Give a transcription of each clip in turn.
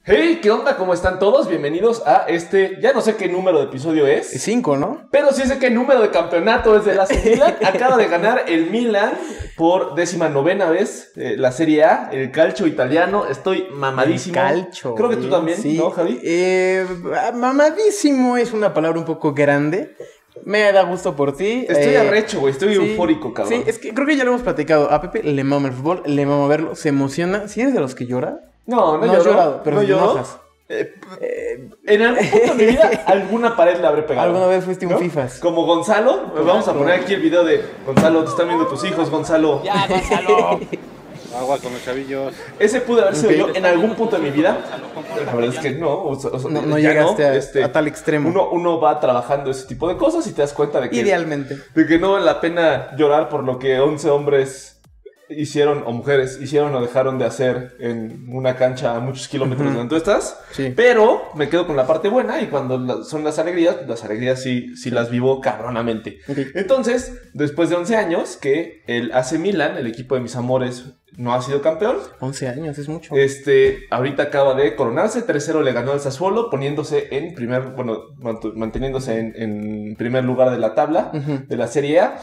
Hey, ¿qué onda? ¿Cómo están todos? Bienvenidos a ya no sé qué número de episodio es. 5, ¿no? Pero sí sé qué número de campeonato es de la Milan. Acaba de ganar el Milan por 19ª vez la Serie A, el calcio italiano. Estoy mamadísimo. El calcio. Creo que tú también, sí. ¿no, Javi? Mamadísimo es una palabra un poco grande. Me da gusto por ti. Estoy arrecho, güey. Estoy eufórico, cabrón. Sí, es que creo que ya lo hemos platicado. A Pepe le mama el fútbol, le mama verlo, se emociona. ¿Sí eres de los que llora? No he llorado, pero no te lloro. enojas. En algún punto de mi vida, alguna pared le habré pegado. ¿Alguna vez fuiste un ¿no? FIFAs? Como Gonzalo. Vamos a poner aquí el video de Gonzalo. Te están viendo tus hijos, Gonzalo. ¡Ya, Gonzalo! Agua con los chavillos. Ese pude haber sido yo en algún punto de mi vida. La verdad es que no. No llegaste a tal extremo. Uno va trabajando ese tipo de cosas y te das cuenta de que... Idealmente. De que no vale la pena llorar por lo que 11 hombres hicieron, o mujeres, hicieron o dejaron de hacer en una cancha a muchos kilómetros de donde tú estás. Sí. Pero me quedo con la parte buena y cuando son las alegrías sí las vivo cabronamente. Okay. Entonces, después de 11 años que el AC Milan, el equipo de mis amores, no ha sido campeón. 11 años, es mucho. Ahorita acaba de coronarse, 3-0 le ganó al Sassuolo, poniéndose manteniéndose en primer lugar de la tabla de la Serie A.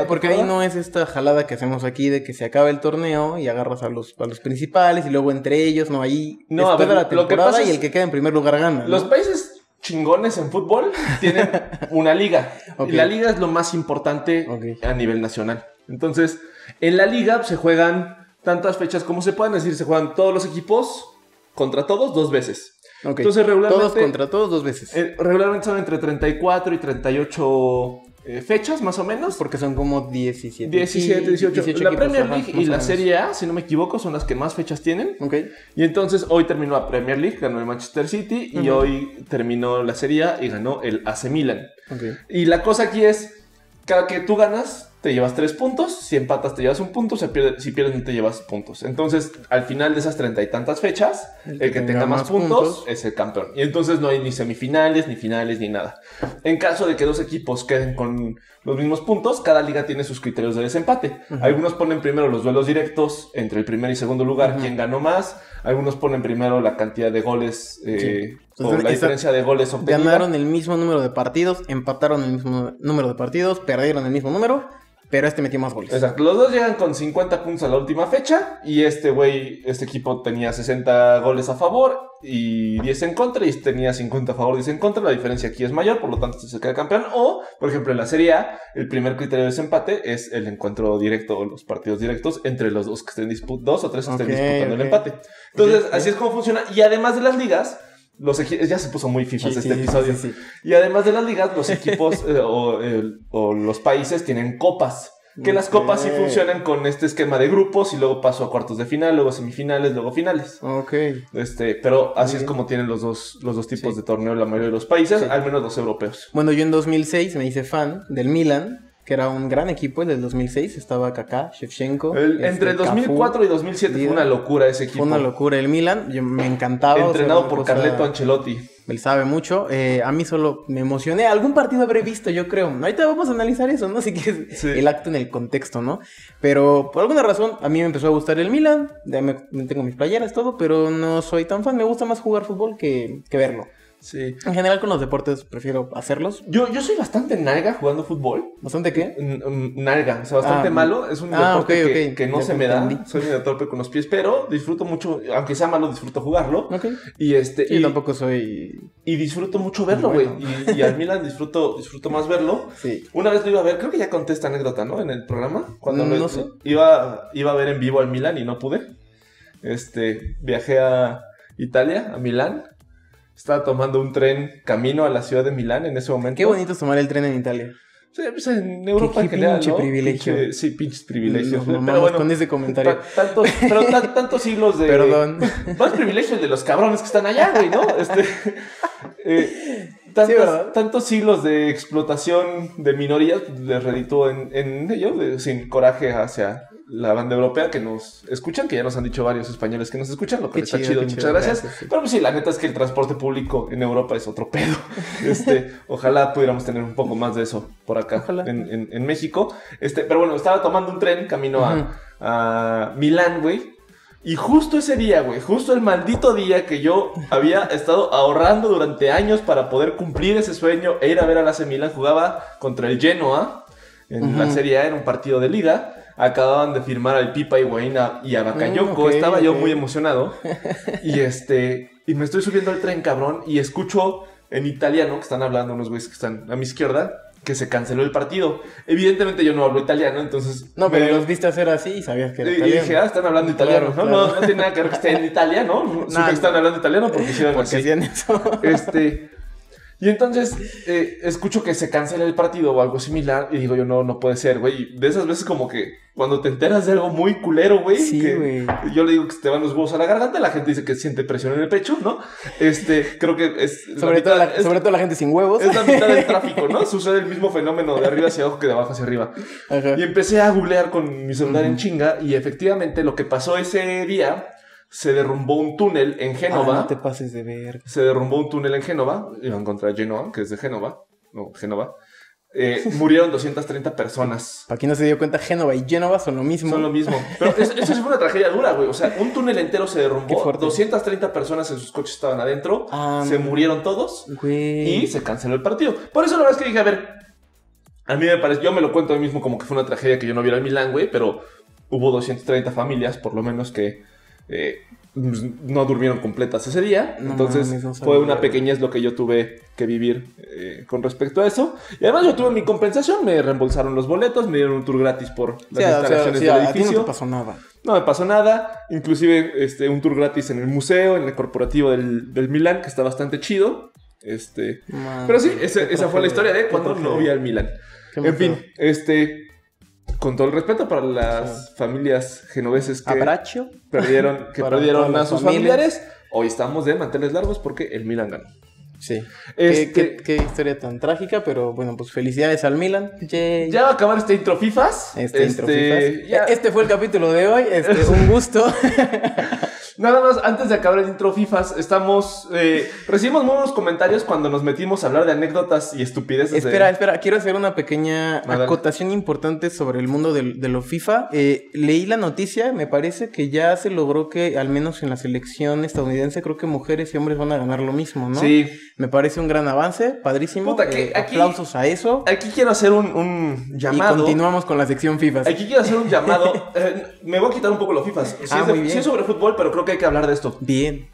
Porque ahí no es esta jalada que hacemos aquí de que se acaba el torneo y agarras a los principales y luego entre ellos, no, ahí no, es toda la lo que temporada pasa y el que queda en primer lugar gana, ¿no? Los países chingones en fútbol tienen una liga. Okay. Y la liga es lo más importante a nivel nacional. Entonces, en la liga se juegan tantas fechas como se puedan decir, se juegan todos los equipos contra todos 2 veces. Okay. Entonces, regularmente... Todos contra todos 2 veces. Regularmente son entre 34 y 38 fechas, más o menos. Porque son como 17. 18 la Premier League y la menos. Serie A, si no me equivoco, son las que más fechas tienen. Okay. Y entonces hoy terminó la Premier League, ganó el Manchester City. Y hoy terminó la Serie A y ganó el AC Milan. Okay. Y la cosa aquí es, cada que tú ganas, te llevas 3 puntos. Si empatas, te llevas 1 punto. Si pierdes, no te llevas puntos. Entonces, al final de esas 30 y tantas fechas, el que tenga más puntos es el campeón. Y entonces no hay ni semifinales, ni finales, ni nada. En caso de que 2 equipos queden con los mismos puntos, cada liga tiene sus criterios de desempate. Algunos ponen primero los duelos directos entre el primer y segundo lugar, quién ganó más. Algunos ponen primero la cantidad de goles o la diferencia de goles obtenida. Ganaron el mismo número de partidos, empataron el mismo número de partidos, perdieron el mismo número, pero metió más goles. Exacto, los dos llegan con 50 puntos a la última fecha y este equipo tenía 60 goles a favor y 10 en contra y tenía 50 a favor y 10 en contra. La diferencia aquí es mayor, por lo tanto se queda campeón. O, por ejemplo, en la Serie A, el primer criterio de desempate es el encuentro directo o los partidos directos entre los dos que estén dos o tres que estén disputando el empate. Entonces, así es como funciona. Y además de las ligas, ya se puso muy fifas episodio. Sí. Y además de las ligas, los equipos o los países tienen copas. Que las copas sí funcionan con este esquema de grupos y luego paso a cuartos de final, luego semifinales, luego finales. Pero así es como tienen los dos tipos de torneo en la mayoría de los países, al menos los europeos. Bueno, yo en 2006 me hice fan del Milan, que era un gran equipo, el del 2006. Estaba Kaká, Shevchenko. Entre el 2004 Cafú, y 2007 fue una locura ese equipo. Fue una locura el Milan, me encantaba. Entrenado por Carleto Ancelotti. Él sabe mucho. A mí solo me emocioné. Algún partido habré visto, yo creo. Ahorita vamos a analizar eso, ¿no? Así que es el acto en el contexto, ¿no? Pero por alguna razón a mí me empezó a gustar el Milan. Tengo mis playeras, todo, pero no soy tan fan. Me gusta más jugar fútbol que verlo. Sí. En general con los deportes prefiero hacerlos. Yo soy bastante nalga jugando fútbol. ¿Bastante qué? Nalga, o sea, bastante malo. Es un deporte que no ya se me da. Soy medio torpe con los pies, pero disfruto mucho, aunque sea malo, disfruto jugarlo. Y tampoco soy... Y disfruto mucho verlo, güey. Bueno. Y al Milan disfruto más verlo. Sí. Una vez lo iba a ver, creo que ya conté esta anécdota, ¿no? En el programa. Cuando no sé. Iba a ver en vivo al Milan y no pude. Viajé a Italia, a Milán. Estaba tomando un tren camino a la ciudad de Milán en ese momento. Qué bonito es tomar el tren en Italia. Sí, pues en Europa en general, pinche ¿no? privilegio. Sí, pinches privilegios. Pero bueno, con ese comentario. Tantos siglos de... Perdón. Más privilegio el de los cabrones que están allá, güey, ¿no? Tantos siglos de explotación de minorías les reditó en ello, sin coraje hacia la banda europea que nos escuchan, que ya nos han dicho varios españoles que nos escuchan, lo que está chido, muchas gracias. Pero pues sí, la neta es que el transporte público en Europa es otro pedo. Ojalá pudiéramos tener un poco más de eso por acá en México. Pero bueno, estaba tomando un tren camino a Milán, güey. Y justo ese día, güey, justo el maldito día que yo había estado ahorrando durante años para poder cumplir ese sueño e ir a ver al AC Milan, jugaba contra el Genoa en la Serie A, en un partido de liga. Acababan de firmar al Pipa Higuaín y a Bakayoko. Estaba yo muy emocionado. Y me estoy subiendo al tren, cabrón, y escucho en italiano, que están hablando unos güeyes que están a mi izquierda, que se canceló el partido. Evidentemente yo no hablo italiano, entonces... No, pero los viste hacer así y sabías que era italiano. Y dije, están hablando italiano, claro, ¿no? claro. No tiene nada que ver que esté en Italia, ¿no? Supe que están hablando italiano porque hicieron así. Hacían eso. Y entonces escucho que se cancela el partido o algo similar y digo yo, no puede ser, güey. De esas veces como que cuando te enteras de algo muy culero, güey. Sí, güey. Yo le digo que se te van los huevos a la garganta, la gente dice que siente presión en el pecho, ¿no? Creo que es... Sobre todo la gente sin huevos. Es la mitad del tráfico, ¿no? Sucede el mismo fenómeno de arriba hacia abajo que de abajo hacia arriba. Ajá. Y empecé a googlear con mi celular en chinga y efectivamente lo que pasó ese día... Se derrumbó un túnel en Génova. No te pases de ver. Se derrumbó un túnel en Génova. Iban contra Genoa, que es de Génova. No, Génova. Murieron 230 personas. Para quien no se dio cuenta, Génova y Génova son lo mismo. Son lo mismo. Pero eso sí fue una tragedia dura, güey. O sea, un túnel entero se derrumbó. 230 personas en sus coches estaban adentro. Se murieron todos. Güey. Y se canceló el partido. Por eso la verdad es que dije, a ver, a mí me parece, yo me lo cuento a mí mismo como que fue una tragedia que yo no viera el Milán, güey. Pero hubo 230 familias, por lo menos, que... no durmieron completas ese día. Entonces fue una pequeñez lo que yo tuve que vivir con respecto a eso. Y además yo tuve mi compensación. Me reembolsaron los boletos, me dieron un tour gratis por las instalaciones del edificio. A ti no te pasó nada. No me pasó nada. Inclusive un tour gratis en el museo, en el corporativo del Milán, que está bastante chido. Pero sí, esa fue la historia de cuando no vi al Milán. En fin, con todo el respeto para las familias genoveses que perdieron a sus familiares, hoy estamos de manteles largos porque el Milan ganó. Sí. Qué historia tan trágica, pero bueno, pues felicidades al Milan. Yay. Ya va a acabar este intro FIFAs. Este fue el capítulo de hoy. Un gusto. Nada más, antes de acabar el intro FIFAs, recibimos muy buenos comentarios cuando nos metimos a hablar de anécdotas y estupideces. Espera, quiero hacer una pequeña acotación importante sobre el mundo de lo FIFA. Leí la noticia, me parece que ya se logró que, al menos en la selección estadounidense, creo que mujeres y hombres van a ganar lo mismo, ¿no? Sí. Me parece un gran avance, padrísimo. Aplausos a eso. Aquí quiero hacer un llamado. Y continuamos con la sección FIFA. Aquí quiero hacer un llamado. Me voy a quitar un poco los FIFAs. Sí es sobre fútbol, pero creo que hay que hablar de esto. Bien.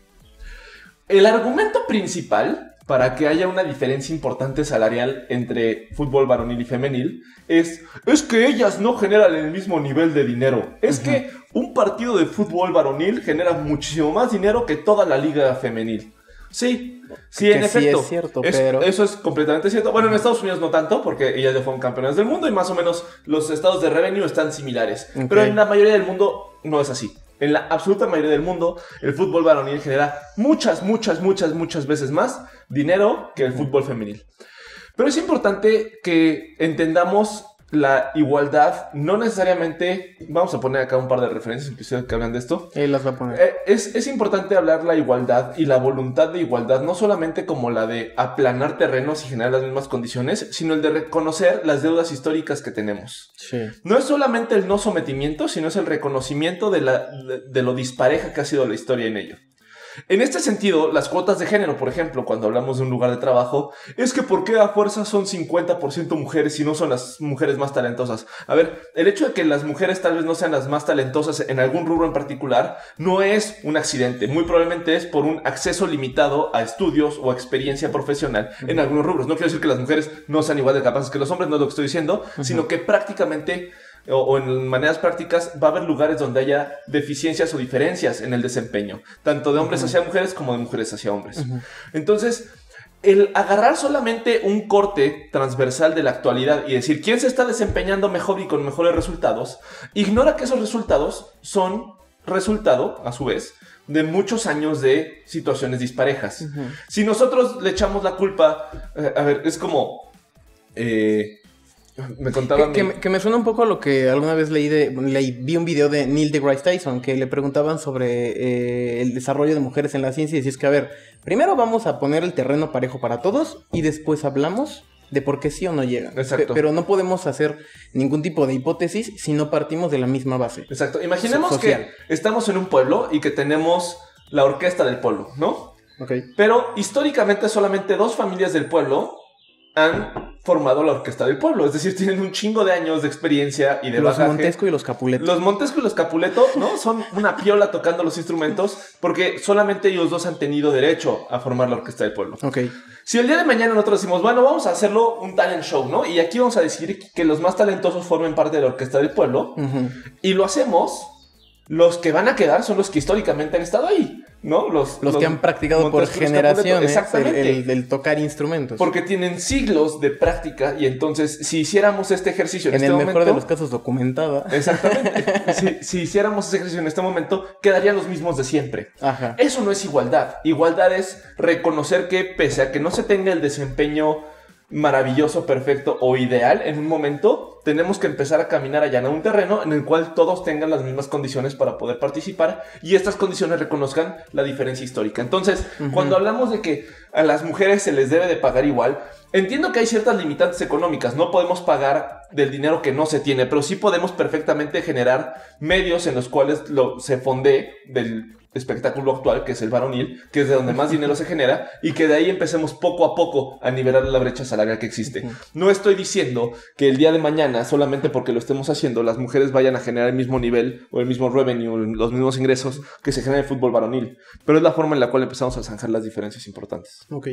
El argumento principal para que haya una diferencia importante salarial entre fútbol varonil y femenil es que ellas no generan el mismo nivel de dinero. Es que un partido de fútbol varonil genera muchísimo más dinero que toda la liga femenil. Sí, en efecto. Sí es cierto, pero... Eso es completamente cierto. Bueno, en Estados Unidos no tanto, porque ellas ya fueron campeonas del mundo y más o menos los estados de revenue están similares. Okay. Pero en la mayoría del mundo no es así. En la absoluta mayoría del mundo, el fútbol varonil genera muchas veces más dinero que el fútbol femenil. Pero es importante que entendamos la igualdad, no necesariamente... Vamos a poner acá un par de referencias inclusive que hablan de esto. Las va a poner. Es importante hablar la igualdad y la voluntad de igualdad, no solamente como la de aplanar terrenos y generar las mismas condiciones, sino el de reconocer las deudas históricas que tenemos. Sí. No es solamente el no sometimiento, sino es el reconocimiento de lo dispareja que ha sido la historia en ello. En este sentido, las cuotas de género, por ejemplo, cuando hablamos de un lugar de trabajo, es que ¿por qué a fuerza son 50% mujeres y no son las mujeres más talentosas? A ver, el hecho de que las mujeres tal vez no sean las más talentosas en algún rubro en particular no es un accidente. Muy probablemente es por un acceso limitado a estudios o experiencia profesional en algunos rubros. No quiero decir que las mujeres no sean igual de capaces que los hombres, no es lo que estoy diciendo, sino que prácticamente... o en maneras prácticas va a haber lugares donde haya deficiencias o diferencias en el desempeño, tanto de hombres hacia mujeres como de mujeres hacia hombres. Entonces, el agarrar solamente un corte transversal de la actualidad y decir quién se está desempeñando mejor y con mejores resultados, ignora que esos resultados son resultado, a su vez, de muchos años de situaciones disparejas. Si nosotros le echamos la culpa, es como... me contaban que me suena un poco a lo que alguna vez vi un video de Neil deGrasse Tyson que le preguntaban sobre el desarrollo de mujeres en la ciencia y decía, es que a ver, primero vamos a poner el terreno parejo para todos y después hablamos de por qué sí o no llegan. Exacto. Pero no podemos hacer ningún tipo de hipótesis si no partimos de la misma base. Exacto. Imaginemos social. que estamos en un pueblo y que tenemos la orquesta del pueblo, ¿no? Ok. Pero históricamente solamente 2 familias del pueblo han formado la orquesta del pueblo. Es decir, tienen un chingo de años de experiencia y de Los bagaje. Montesco y los Capuleto. Los Montesco y los Capuleto, ¿no? Son una piola tocando los instrumentos porque solamente ellos 2 han tenido derecho a formar la orquesta del pueblo. Ok. Si el día de mañana nosotros decimos, bueno, vamos a hacerlo un talent show, ¿no? Y aquí vamos a decidir que los más talentosos formen parte de la orquesta del pueblo. Y lo hacemos, los que van a quedar son los que históricamente han estado ahí, ¿no? Los que han practicado por Montesco y los generaciones exactamente. el tocar instrumentos. Porque tienen siglos de práctica y entonces si hiciéramos este ejercicio en el este momento... mejor de los casos documentada. Exactamente. si hiciéramos ese ejercicio en este momento, quedarían los mismos de siempre. Ajá. Eso no es igualdad. Igualdad es reconocer que pese a que no se tenga el desempeño maravilloso, perfecto o ideal en un momento, tenemos que empezar a caminar allá en un terreno en el cual todos tengan las mismas condiciones para poder participar y estas condiciones reconozcan la diferencia histórica. Entonces, cuando hablamos de que a las mujeres se les debe de pagar igual, entiendo que hay ciertas limitantes económicas. No podemos pagar del dinero que no se tiene, pero sí podemos perfectamente generar medios en los cuales se fondee del espectáculo actual, que es el varonil, que es de donde más dinero se genera, y que de ahí empecemos poco a poco a nivelar la brecha salarial que existe. No estoy diciendo que el día de mañana, solamente porque lo estemos haciendo, las mujeres vayan a generar el mismo nivel o el mismo revenue, los mismos ingresos que se genera en el fútbol varonil, pero es la forma en la cual empezamos a zanjar las diferencias importantes. Ok.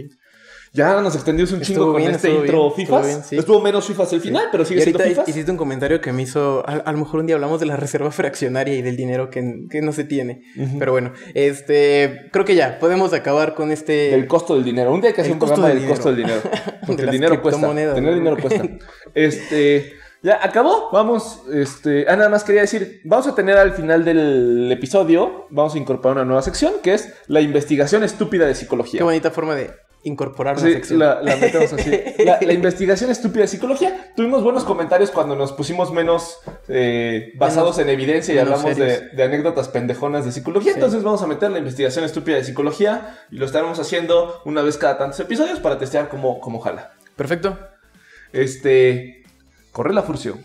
Ya nos extendimos un chingo con este intro FIFAs. Sí. Estuvo menos FIFAs el final, pero sigue siendo FIFAs. Hiciste un comentario que me hizo... A lo mejor un día hablamos de la reserva fraccionaria y del dinero que no se tiene. Pero bueno, creo que ya podemos acabar con este... Del costo del dinero. Un día hay que hacer un programa del costo del dinero. Porque el dinero cuesta. Tener dinero cuesta. Ya acabó. Vamos. Nada más quería decir, vamos a tener al final del episodio, vamos a incorporar una nueva sección que es la investigación estúpida de psicología. Qué bonita forma de incorporar una sección. La metemos así. La investigación estúpida de psicología. Tuvimos buenos comentarios cuando nos pusimos menos basados en evidencia y hablamos de anécdotas pendejonas de psicología. Sí. Entonces vamos a meter la investigación estúpida de psicología y lo estaremos haciendo una vez cada tantos episodios para testear cómo jala. Perfecto. Corre la furcio.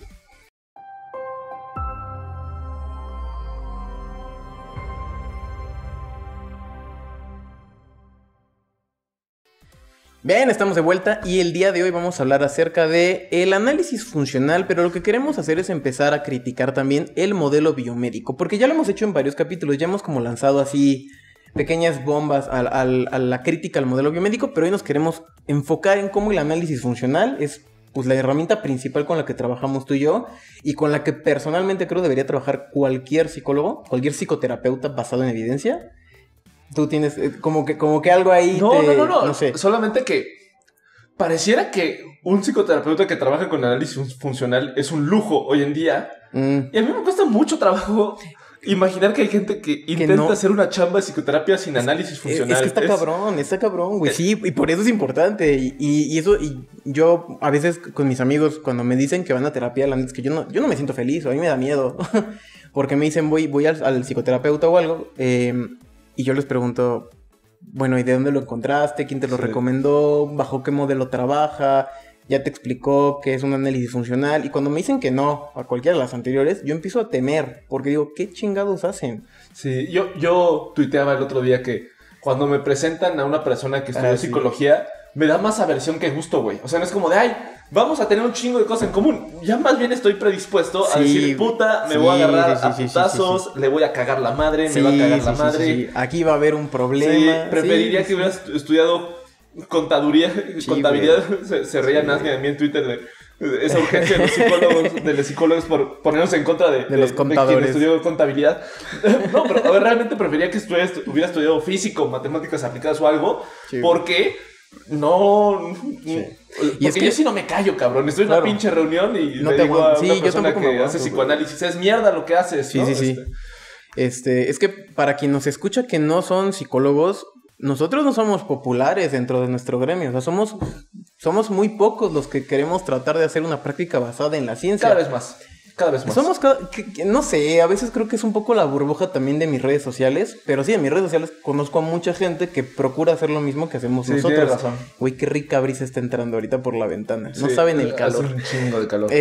Bien, estamos de vuelta y el día de hoy vamos a hablar acerca de el análisis funcional, pero lo que queremos hacer es empezar a criticar también el modelo biomédico, porque ya lo hemos hecho en varios capítulos, ya hemos como lanzado así pequeñas bombas a la crítica al modelo biomédico, pero hoy nos queremos enfocar en cómo el análisis funcional es pues la herramienta principal con la que trabajamos tú y yo y con la que personalmente creo debería trabajar cualquier psicólogo, cualquier psicoterapeuta basado en evidencia. Tú tienes como que algo ahí. No sé. Solamente que pareciera que un psicoterapeuta que trabaja con análisis funcional es un lujo hoy en día. Y a mí me cuesta mucho trabajo imaginar que hay gente que intenta hacer una chamba de psicoterapia sin análisis funcional. Es que está cabrón, güey. Sí, y por eso es importante. Y yo a veces con mis amigos, cuando me dicen que van a terapia, es que yo no me siento feliz, o a mí me da miedo. Porque me dicen, voy al psicoterapeuta o algo. Y yo les pregunto, bueno, ¿y de dónde lo encontraste? ¿Quién te lo recomendó? ¿Bajo qué modelo trabaja? ¿Ya te explicó que es un análisis funcional? Y cuando me dicen que no, a cualquiera de las anteriores, yo empiezo a temer, porque digo, ¿qué chingados hacen? Sí, yo tuiteaba el otro día que cuando me presentan a una persona que estudió psicología, me da más aversión que gusto, güey. O sea, no es como de, ay, vamos a tener un chingo de cosas en común. Ya más bien estoy predispuesto a decir, puta, me voy a agarrar a putazos, le voy a cagar la madre, me va a cagar la madre. Sí. Aquí va a haber un problema. Sí, preferiría que hubieras estudiado contabilidad. Se reía Nazmi de mí en Twitter de esa urgencia de los psicólogos por ponernos en contra de los contadores. De quien estudió contabilidad. No, pero a ver, realmente preferiría que hubiera estudiado físico, matemáticas aplicadas o algo, porque no... Sí. Porque es que yo sí no me callo, cabrón. Estoy en una pinche reunión y no le digo a una persona que hace psicoanálisis, es mierda lo que haces, ¿no? Sí. Es que para quien nos escucha que no son psicólogos, nosotros no somos populares dentro de nuestro gremio. O sea, somos muy pocos los que queremos tratar de hacer una práctica basada en la ciencia. Cada vez más. Cada vez más. No sé, a veces creo que es un poco la burbuja también de mis redes sociales, pero sí, en mis redes sociales conozco a mucha gente que procura hacer lo mismo que hacemos nosotros. Tienes razón. Güey, qué rica brisa está entrando ahorita por la ventana. No saben el calor. Hace un chingo de calor.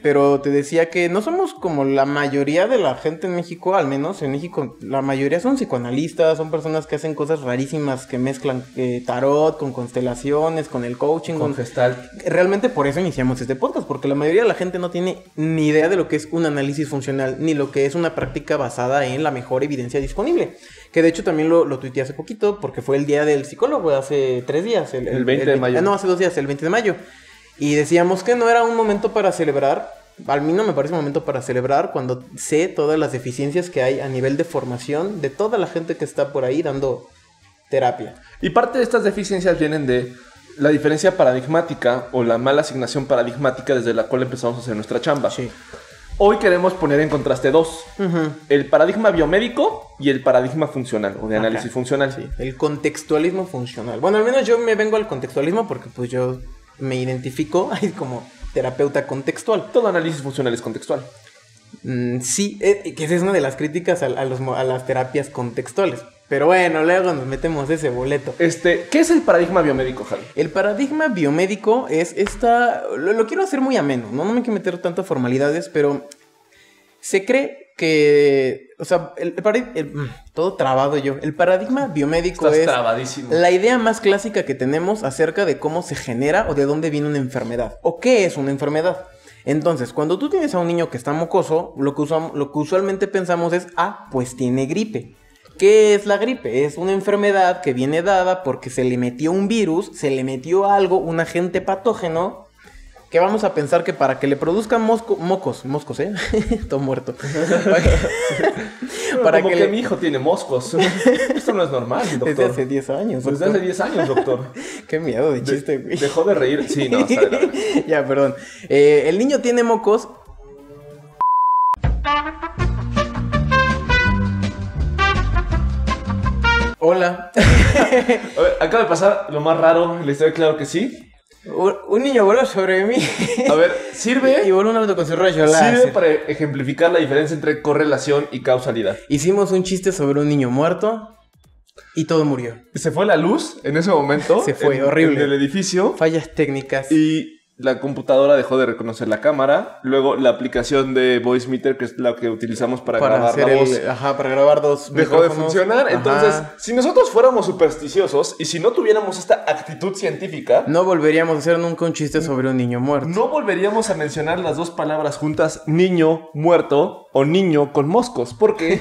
Pero te decía que no somos como la mayoría de la gente en México, al menos en México, la mayoría son psicoanalistas, son personas que hacen cosas rarísimas, que mezclan tarot con constelaciones, con el coaching, con Gestalt. Realmente por eso iniciamos este podcast, porque la mayoría de la gente no tiene ni idea de lo que es un análisis funcional, ni lo que es una práctica basada en la mejor evidencia disponible. Que de hecho también lo tuiteé hace poquito, porque fue el día del psicólogo, hace 3 días. El 20 de mayo. No, hace 2 días, el 20 de mayo. Y decíamos que no era un momento para celebrar. A mí no me parece un momento para celebrar cuando sé todas las deficiencias que hay a nivel de formación de toda la gente que está por ahí dando terapia. Y parte de estas deficiencias vienen de la diferencia paradigmática o la mala asignación paradigmática desde la cual empezamos a hacer nuestra chamba. Sí. Hoy queremos poner en contraste dos. El paradigma biomédico y el paradigma funcional o de análisis funcional. Sí, el contextualismo funcional. Bueno, al menos yo me vengo al contextualismo porque pues yo me identifico como terapeuta contextual. Todo análisis funcional es contextual. Sí, que esa es una de las críticas a las terapias contextuales. Pero bueno, luego nos metemos ese boleto. ¿Qué es el paradigma biomédico, Javi? El paradigma biomédico es lo quiero hacer muy ameno, no me quiero meter tantas formalidades, pero se cree que... O sea, todo trabado yo. El paradigma biomédico Estás es trabadísimo. La idea más clásica que tenemos acerca de cómo se genera o de dónde viene una enfermedad. O qué es una enfermedad. Entonces, cuando tú tienes a un niño que está mocoso, lo que usualmente pensamos es, pues tiene gripe. ¿Qué es la gripe? Es una enfermedad que viene dada porque se le metió un virus, se le metió algo, un agente patógeno, que vamos a pensar que para que le produzcan mocos, todo muerto. Para que mi hijo tiene moscos. Esto no es normal, doctor. Desde hace 10 años, doctor. Desde hace 10 años, doctor. Qué miedo de chiste, güey. Dejó de reír. Sí, no, sabe. Ya, perdón. El niño tiene mocos. Hola. A ver, acaba de pasar lo más raro en la historia, claro que sí. Un niño voló sobre mí. A ver, sirve. Y voló un auto con su rayo láser. Sirve para ejemplificar la diferencia entre correlación y causalidad. Hicimos un chiste sobre un niño muerto y todo murió. Se fue la luz en ese momento. Se fue, horrible. En el edificio. Fallas técnicas. Y la computadora dejó de reconocer la cámara. Luego la aplicación de Voice Meter, que es la que utilizamos para grabar la voz, para grabar dos dejó de funcionar. Entonces, si nosotros fuéramos supersticiosos y si no tuviéramos esta actitud científica, no volveríamos a hacer nunca un chiste sobre un niño muerto. No volveríamos a mencionar las dos palabras juntas, niño muerto o niño con moscos. Porque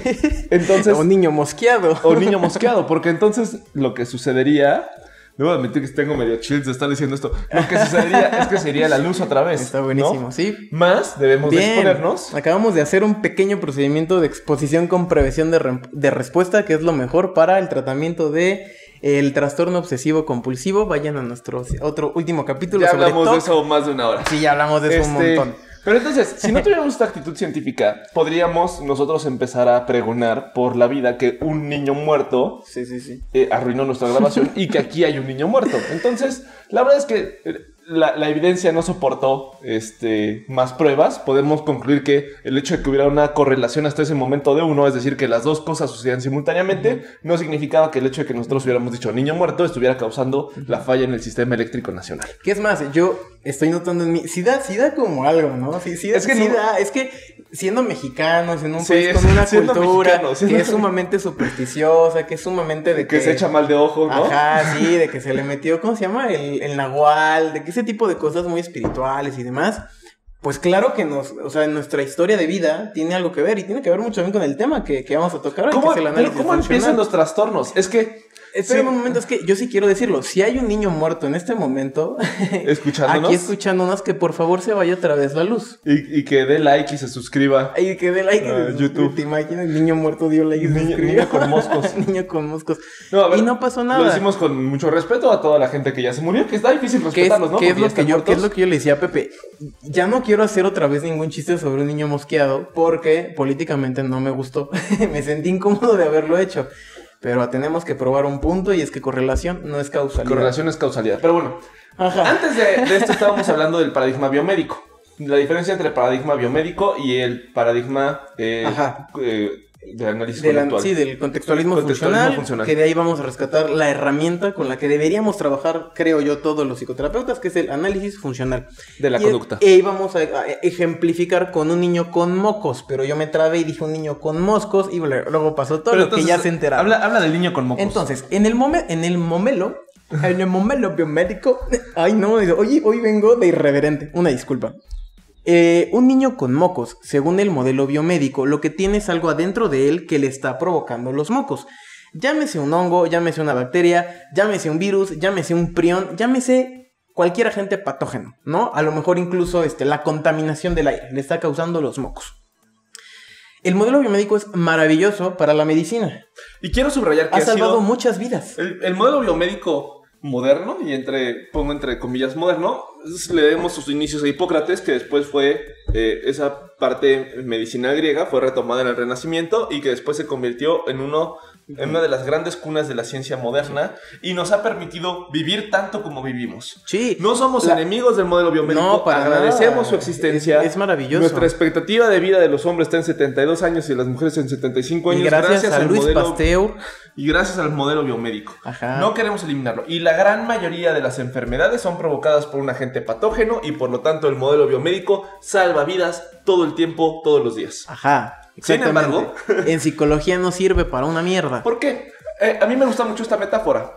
entonces... o niño mosqueado. O niño mosqueado. Porque entonces lo que sucedería... Debo admitir que tengo medio chills de estar diciendo esto. Lo que sucedería es que se iría la luz otra vez. Está buenísimo, ¿no? Sí. Más debemos de exponernos. Acabamos de hacer un pequeño procedimiento de exposición con prevención de respuesta, que es lo mejor para el tratamiento de el trastorno obsesivo compulsivo. Vayan a nuestro otro último capítulo. Ya sobre hablamos TOC. de eso más de una hora. Sí, ya hablamos de eso un montón. Pero entonces, si no tuviéramos esta actitud científica, podríamos nosotros empezar a pregonar por la vida que un niño muerto arruinó nuestra grabación y que aquí hay un niño muerto. Entonces, la verdad es que la evidencia no soportó más pruebas. Podemos concluir que el hecho de que hubiera una correlación hasta ese momento de uno, es decir, que las dos cosas sucedían simultáneamente, no significaba que el hecho de que nosotros hubiéramos dicho niño muerto estuviera causando la falla en el sistema eléctrico nacional. ¿Qué es más? Yo estoy notando en mí, sí da como algo, ¿no? Sí da, es que siendo mexicanos en un país con una cultura que es sumamente supersticiosa, que es sumamente de que se echa mal de ojo, ¿no? Ajá, sí, de que se le metió, ¿cómo se llama? El nahual, de que ese tipo de cosas muy espirituales y demás. Pues claro que en nuestra historia de vida tiene algo que ver y tiene que ver mucho también con el tema que vamos a tocar hoy. ¿Cómo empiezan los trastornos? Es que... Espera un momento, es que yo sí quiero decirlo. Si hay un niño muerto en este momento, escuchándonos, aquí escuchándonos, que por favor se vaya otra vez la luz. Y que dé like y se suscriba. Y que dé like a YouTube. ¿Te imaginas? El niño muerto dio like y se suscribió. Niño con moscos. Niño con moscos. No, a ver, y no pasó nada. Lo decimos con mucho respeto a toda la gente que ya se murió, que está difícil respetarlos, ¿no? ¿Qué es lo que yo le decía a Pepe? Ya no quiero hacer otra vez ningún chiste sobre un niño mosqueado porque políticamente no me gustó. Me sentí incómodo de haberlo hecho. Pero tenemos que probar un punto y es que correlación no es causalidad. Correlación es causalidad. Pero bueno, antes de esto estábamos hablando del paradigma biomédico. la diferencia entre el paradigma biomédico y el paradigma de análisis conductual. Sí, del contextualismo funcional, que de ahí vamos a rescatar la herramienta con la que deberíamos trabajar, creo yo, todos los psicoterapeutas, que es el análisis funcional. De la conducta. Y ahí vamos a ejemplificar con un niño con mocos, pero yo me trabé y dije un niño con moscos y luego pasó todo lo que ya se enteraba. Habla del niño con mocos. Entonces, en el momelo biomédico, ay no, hoy vengo de irreverente, una disculpa. Un niño con mocos, según el modelo biomédico, lo que tiene es algo adentro de él que le está provocando los mocos. Llámese un hongo, llámese una bacteria, llámese un virus, llámese un prión, llámese cualquier agente patógeno, ¿no? A lo mejor incluso la contaminación del aire le está causando los mocos. El modelo biomédico es maravilloso para la medicina. Y quiero subrayar que ha salvado muchas vidas. El modelo biomédico moderno, y pongo entre comillas moderno, le demos sus inicios a Hipócrates, que después fue esa parte medicinal griega, fue retomada en el Renacimiento y que después se convirtió en una de las grandes cunas de la ciencia moderna y nos ha permitido vivir tanto como vivimos. Sí. No somos enemigos del modelo biomédico, no, agradecemos nada. Su existencia. Es maravilloso. Nuestra expectativa de vida de los hombres está en 72 años y de las mujeres en 75 años. Y gracias a Luis Pasteur. Y gracias al modelo biomédico. Ajá. No queremos eliminarlo. Y la gran mayoría de las enfermedades son provocadas por un agente patógeno y por lo tanto el modelo biomédico salva vidas todo el tiempo, todos los días. Ajá. Sin embargo, en psicología no sirve para una mierda. ¿Por qué? A mí me gusta mucho esta metáfora.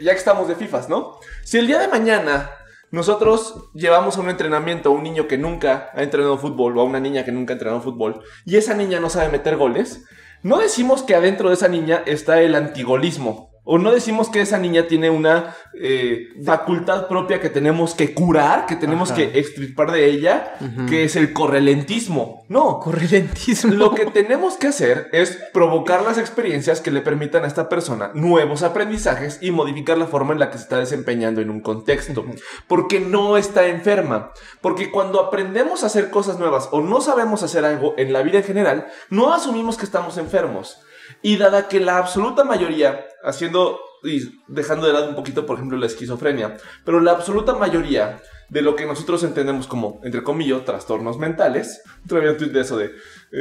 Ya que estamos de FIFAs, ¿no? Si el día de mañana nosotros llevamos a un entrenamiento a un niño que nunca ha entrenado fútbol o a una niña que nunca ha entrenado fútbol y esa niña no sabe meter goles, no decimos que adentro de esa niña está el antigolismo. O no decimos que esa niña tiene una facultad propia que tenemos que curar, que tenemos que extirpar de ella, que es el correlentismo. No. Correlentismo. Lo que tenemos que hacer es provocar las experiencias que le permitan a esta persona nuevos aprendizajes y modificar la forma en la que se está desempeñando en un contexto. Porque no está enferma. Porque cuando aprendemos a hacer cosas nuevas o no sabemos hacer algo en la vida en general, no asumimos que estamos enfermos. Y dada que la absoluta mayoría, dejando de lado un poquito, por ejemplo, la esquizofrenia, pero la absoluta mayoría de lo que nosotros entendemos como, entre comillas, trastornos mentales, todavía un tweet de eso de,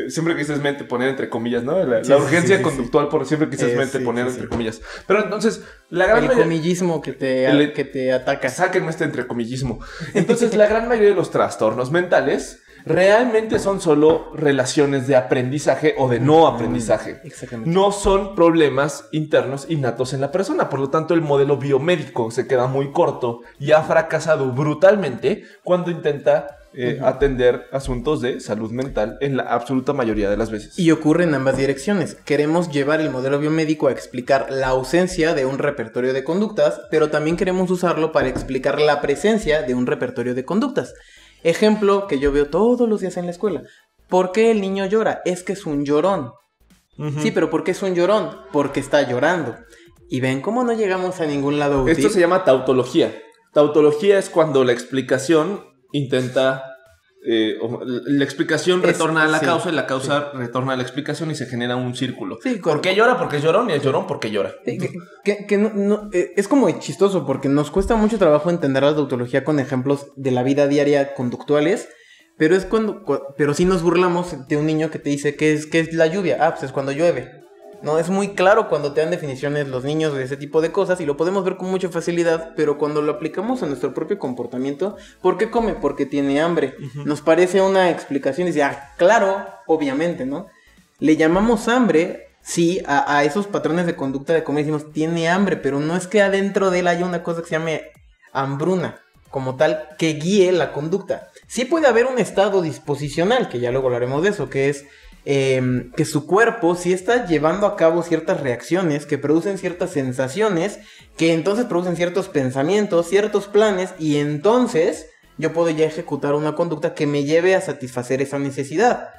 siempre que dices mente, poner entre comillas, ¿no? La urgencia conductual, por siempre que dices mente, poner entre comillas. Pero entonces, la gran mayoría... El comillismo que te ataca. Sáquenme este entrecomillismo. Entonces, la gran mayoría de los trastornos mentales realmente son solo relaciones de aprendizaje o de no aprendizaje. Exactamente. No son problemas internos innatos en la persona. Por lo tanto, el modelo biomédico se queda muy corto y ha fracasado brutalmente cuando intenta atender asuntos de salud mental en la absoluta mayoría de las veces. Y ocurre en ambas direcciones. Queremos llevar el modelo biomédico a explicar la ausencia de un repertorio de conductas, pero también queremos usarlo para explicar la presencia de un repertorio de conductas. Ejemplo que yo veo todos los días en la escuela. ¿Por qué el niño llora? Es que es un llorón. Sí, pero ¿por qué es un llorón? Porque está llorando. Y ven cómo no llegamos a ningún lado útil. Esto se llama tautología. Tautología es cuando la explicación intenta... la explicación retorna a la causa y la causa retorna a la explicación y se genera un círculo. Sí, ¿por qué llora? Porque es llorón y es llorón porque llora. Es como chistoso porque nos cuesta mucho trabajo entender la tautología con ejemplos de la vida diaria conductuales, pero pero sí nos burlamos de un niño que te dice ¿qué es la lluvia? Ah, pues es cuando llueve. No, es muy claro cuando te dan definiciones los niños de ese tipo de cosas y lo podemos ver con mucha facilidad, pero cuando lo aplicamos a nuestro propio comportamiento, ¿por qué come? Porque tiene hambre. Nos parece una explicación y dice, claro, obviamente, ¿no? Le llamamos hambre, sí, a esos patrones de conducta de comer, decimos, tiene hambre, pero no es que adentro de él haya una cosa que se llame hambruna, como tal, que guíe la conducta. Sí puede haber un estado disposicional, que ya luego hablaremos de eso, que es... que su cuerpo sí está llevando a cabo ciertas reacciones que producen ciertas sensaciones, que entonces producen ciertos pensamientos, ciertos planes, y entonces yo puedo ya ejecutar una conducta que me lleve a satisfacer esa necesidad.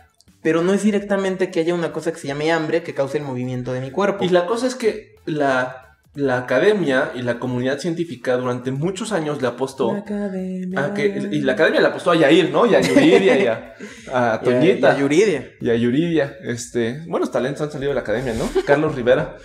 Pero no es directamente que haya una cosa que se llame hambre que cause el movimiento de mi cuerpo. Y la cosa es que la academia y la comunidad científica durante muchos años le apostó y la academia le apostó a Yair, ¿no? Y a Yuridia y a Toñita. Y a Yuridia. Y a Yuridia. Buenos talentos han salido de la academia, ¿no? Carlos Rivera.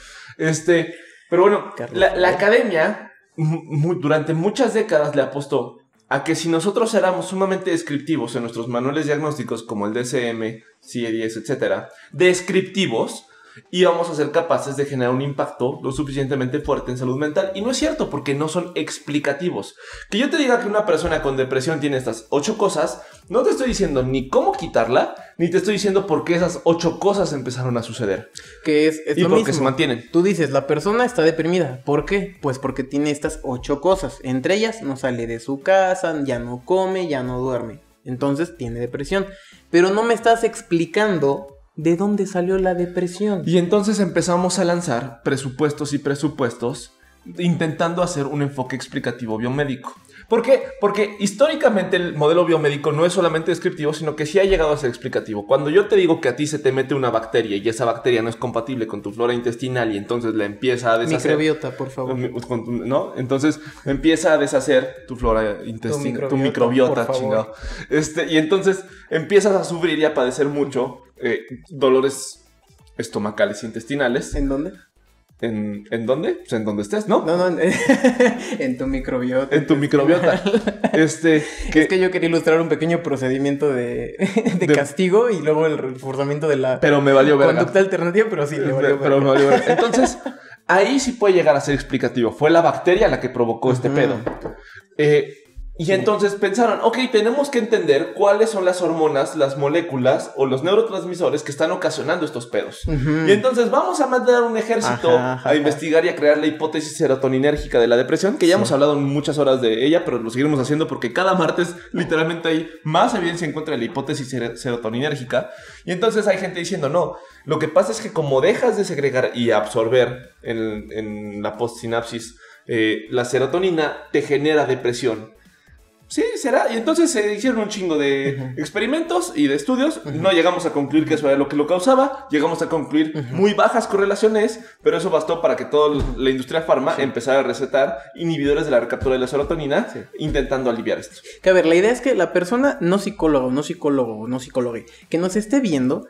Pero bueno, la academia durante muchas décadas le apostó a que si nosotros éramos sumamente descriptivos en nuestros manuales diagnósticos como el DSM, CIE-10, etcétera, descriptivos, íbamos a ser capaces de generar un impacto lo suficientemente fuerte en salud mental. Y no es cierto, porque no son explicativos. Que yo te diga que una persona con depresión tiene estas 8 cosas, no te estoy diciendo ni cómo quitarla, ni te estoy diciendo por qué esas 8 cosas empezaron a suceder. Que es y lo por mismo. qué se mantienen. Tú dices, la persona está deprimida. ¿Por qué? Pues porque tiene estas 8 cosas. Entre ellas, no sale de su casa, ya no come, ya no duerme. Entonces tiene depresión. Pero no me estás explicando ¿de dónde salió la depresión? Y entonces empezamos a lanzar presupuestos y presupuestos intentando hacer un enfoque explicativo biomédico. ¿Por qué? Porque históricamente el modelo biomédico no es solamente descriptivo, sino que sí ha llegado a ser explicativo. Cuando yo te digo que a ti se te mete una bacteria y esa bacteria no es compatible con tu flora intestinal y entonces la empieza a deshacer... Microbiota, por favor. ¿No? Entonces empieza a deshacer tu flora intestinal, tu microbiota, chingado. Y entonces empiezas a sufrir y a padecer mucho dolores estomacales e intestinales. ¿En dónde? ¿En dónde? Pues en donde estés, ¿no? No, en tu microbiota. En tu microbiota. Es que yo quería ilustrar un pequeño procedimiento de castigo y luego el reforzamiento de la pero me valió verga. Conducta alternativa, pero sí, me valió pero me valió verga. Entonces, ahí sí puede llegar a ser explicativo. Fue la bacteria la que provocó este pedo. Y entonces pensaron, ok, tenemos que entender cuáles son las hormonas, las moléculas o los neurotransmisores que están ocasionando estos pedos. Y entonces vamos a mandar un ejército a investigar y a crear la hipótesis serotoninérgica de la depresión, que ya hemos hablado muchas horas de ella, pero lo seguiremos haciendo porque cada martes literalmente hay más evidencia en contra de la hipótesis serotoninérgica. Y entonces hay gente diciendo, no, lo que pasa es que como dejas de segregar y absorber en la postsinapsis la serotonina, te genera depresión. Sí, será. Y entonces se hicieron un chingo de experimentos y de estudios. No llegamos a concluir que eso era lo que lo causaba. Llegamos a concluir muy bajas correlaciones, pero eso bastó para que toda la industria farma empezara a recetar inhibidores de la recaptura de la serotonina, intentando aliviar esto. Que a ver, la idea es que la persona no psicóloga, que nos esté viendo,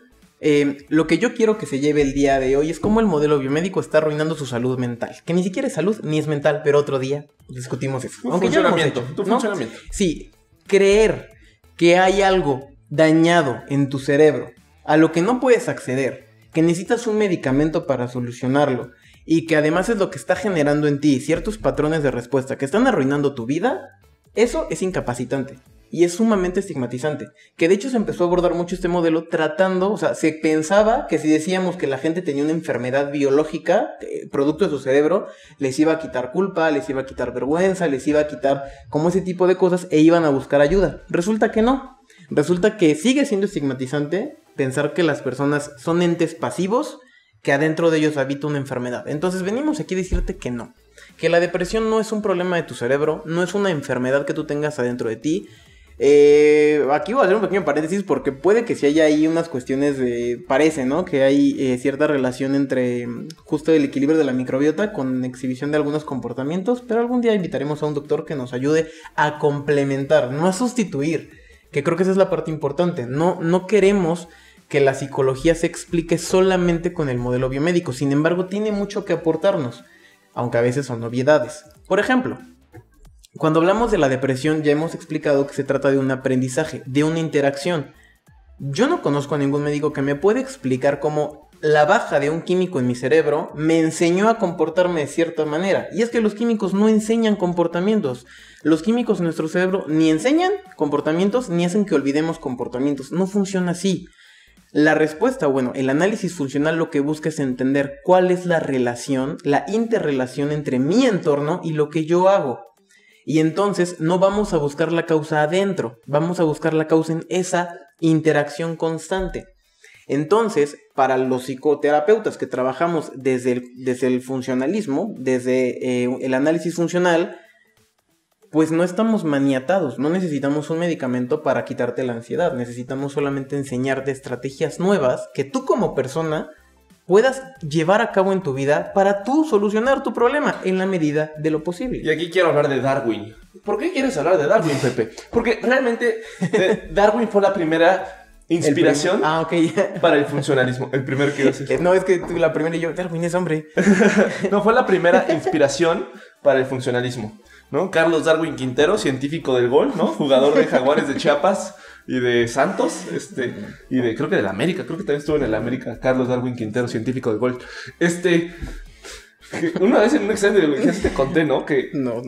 lo que yo quiero que se lleve el día de hoy es cómo el modelo biomédico está arruinando su salud mental. Que ni siquiera es salud ni es mental, pero otro día discutimos eso. Tu funcionamiento. Sí, creer que hay algo dañado en tu cerebro a lo que no puedes acceder, que necesitas un medicamento para solucionarlo y que además es lo que está generando en ti ciertos patrones de respuesta que están arruinando tu vida, eso es incapacitante. Y es sumamente estigmatizante. Que de hecho se empezó a abordar mucho este modelo tratando, o sea, se pensaba que si decíamos que la gente tenía una enfermedad biológica, producto de su cerebro, les iba a quitar culpa, les iba a quitar vergüenza, les iba a quitar como ese tipo de cosas e iban a buscar ayuda. Resulta que no. Resulta que sigue siendo estigmatizante pensar que las personas son entes pasivos, que adentro de ellos habita una enfermedad. Entonces venimos aquí a decirte que no. Que la depresión no es un problema de tu cerebro, no es una enfermedad que tú tengas adentro de ti. Aquí voy a hacer un pequeño paréntesis porque puede que si haya ahí unas cuestiones de... Parece, ¿no? Que hay cierta relación entre justo el equilibrio de la microbiota con exhibición de algunos comportamientos, pero algún día invitaremos a un doctor que nos ayude a complementar, no a sustituir, que creo que esa es la parte importante. No queremos que la psicología se explique solamente con el modelo biomédico, sin embargo tiene mucho que aportarnos, aunque a veces son obviedades. Por ejemplo, cuando hablamos de la depresión ya hemos explicado que se trata de un aprendizaje, de una interacción. Yo no conozco a ningún médico que me pueda explicar cómo la baja de un químico en mi cerebro me enseñó a comportarme de cierta manera. Y es que los químicos no enseñan comportamientos. Los químicos en nuestro cerebro ni enseñan comportamientos ni hacen que olvidemos comportamientos. No funciona así. La respuesta, bueno, el análisis funcional lo que busca es entender cuál es la relación, la interrelación entre mi entorno y lo que yo hago. Y entonces no vamos a buscar la causa adentro, vamos a buscar la causa en esa interacción constante. Entonces, para los psicoterapeutas que trabajamos desde el funcionalismo, desde el análisis funcional, pues no estamos maniatados, no necesitamos un medicamento para quitarte la ansiedad, necesitamos solamente enseñarte estrategias nuevas que tú como persona puedas llevar a cabo en tu vida para tú solucionar tu problema en la medida de lo posible. Y aquí quiero hablar de Darwin. ¿Por qué quieres hablar de Darwin, Pepe? Porque realmente Darwin fue la primera inspiración para el funcionalismo. El primero que iba a decir. No, es que tú la primera y yo, Darwin es hombre. No, fue la primera inspiración para el funcionalismo. ¿no? Carlos Darwin Quintero, científico del gol, ¿no? Jugador de Jaguares de Chiapas y de Santos, y de, creo que del América, creo que también estuvo en el América, Carlos Darwin Quintero, científico del gol. Una vez en un examen de biología te conté, ¿no? Que, no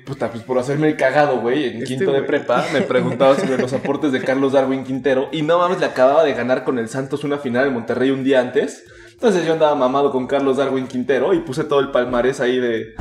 puta, pues por hacerme el cagado, güey, en quinto de prepa, me preguntaba sobre los aportes de Carlos Darwin Quintero, y no mames, le acababa de ganar con el Santos una final en Monterrey un día antes. Entonces yo andaba mamado con Carlos Darwin Quintero y puse todo el palmarés ahí de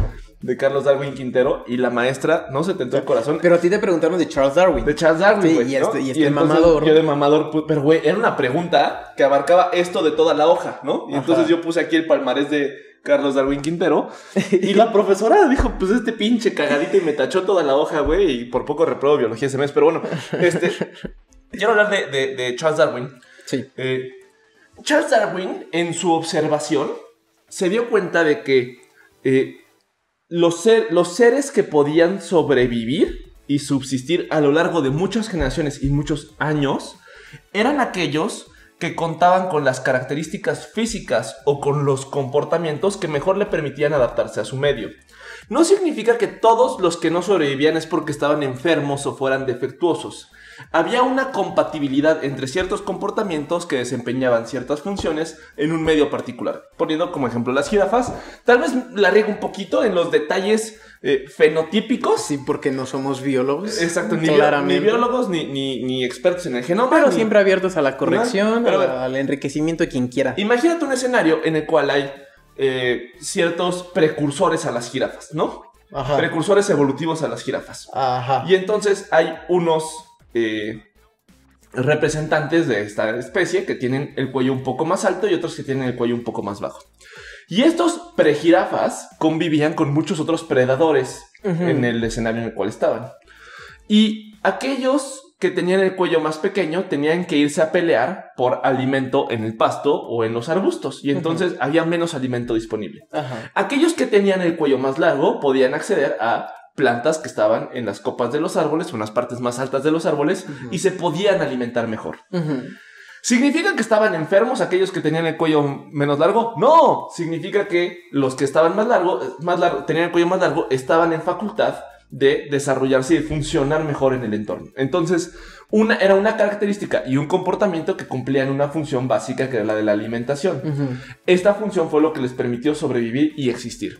Carlos Darwin Quintero, y la maestra no se tentó el corazón. Pero a ti te preguntaron de Charles Darwin. De Charles Darwin, güey, sí, ¿no? y mamador. Yo de mamador, pero güey, era una pregunta que abarcaba esto de toda la hoja, ¿no? Y entonces yo puse aquí el palmarés de Carlos Darwin Quintero, y la profesora dijo, pues pinche cagadita, y me tachó toda la hoja, güey, y por poco reprobo biología ese mes, pero bueno, quiero hablar de Charles Darwin. Sí. Charles Darwin, en su observación, se dio cuenta de que los seres que podían sobrevivir y subsistir a lo largo de muchas generaciones y muchos años eran aquellos que contaban con las características físicas o con los comportamientos que mejor le permitían adaptarse a su medio. No significa que todos los que no sobrevivían es porque estaban enfermos o fueran defectuosos. Había una compatibilidad entre ciertos comportamientos que desempeñaban ciertas funciones en un medio particular. Poniendo como ejemplo las jirafas, tal vez la riego un poquito en los detalles fenotípicos. Sí, porque no somos biólogos. Exacto, ni biólogos ni expertos en el genoma. Pero siempre abiertos a la corrección, al enriquecimiento de quien quiera. Imagínate un escenario en el cual hay ciertos precursores a las jirafas, ¿no? Ajá. Precursores evolutivos a las jirafas. Ajá. Y entonces hay unos representantes de esta especie que tienen el cuello un poco más alto y otros que tienen el cuello un poco más bajo. Y estos prejirafas convivían con muchos otros predadores en el escenario en el cual estaban. Y aquellos que tenían el cuello más pequeño tenían que irse a pelear por alimento en el pasto o en los arbustos. Y entonces había menos alimento disponible. Aquellos que tenían el cuello más largo podían acceder a plantas que estaban en las copas de los árboles o en las partes más altas de los árboles y se podían alimentar mejor. ¿Significa que estaban enfermos aquellos que tenían el cuello menos largo? No, significa que los que estaban más largo, tenían el cuello más largo, estaban en facultad de desarrollarse y de funcionar mejor en el entorno. Entonces, era una característica y un comportamiento que cumplían una función básica que era la de la alimentación. Esta función fue lo que les permitió sobrevivir y existir.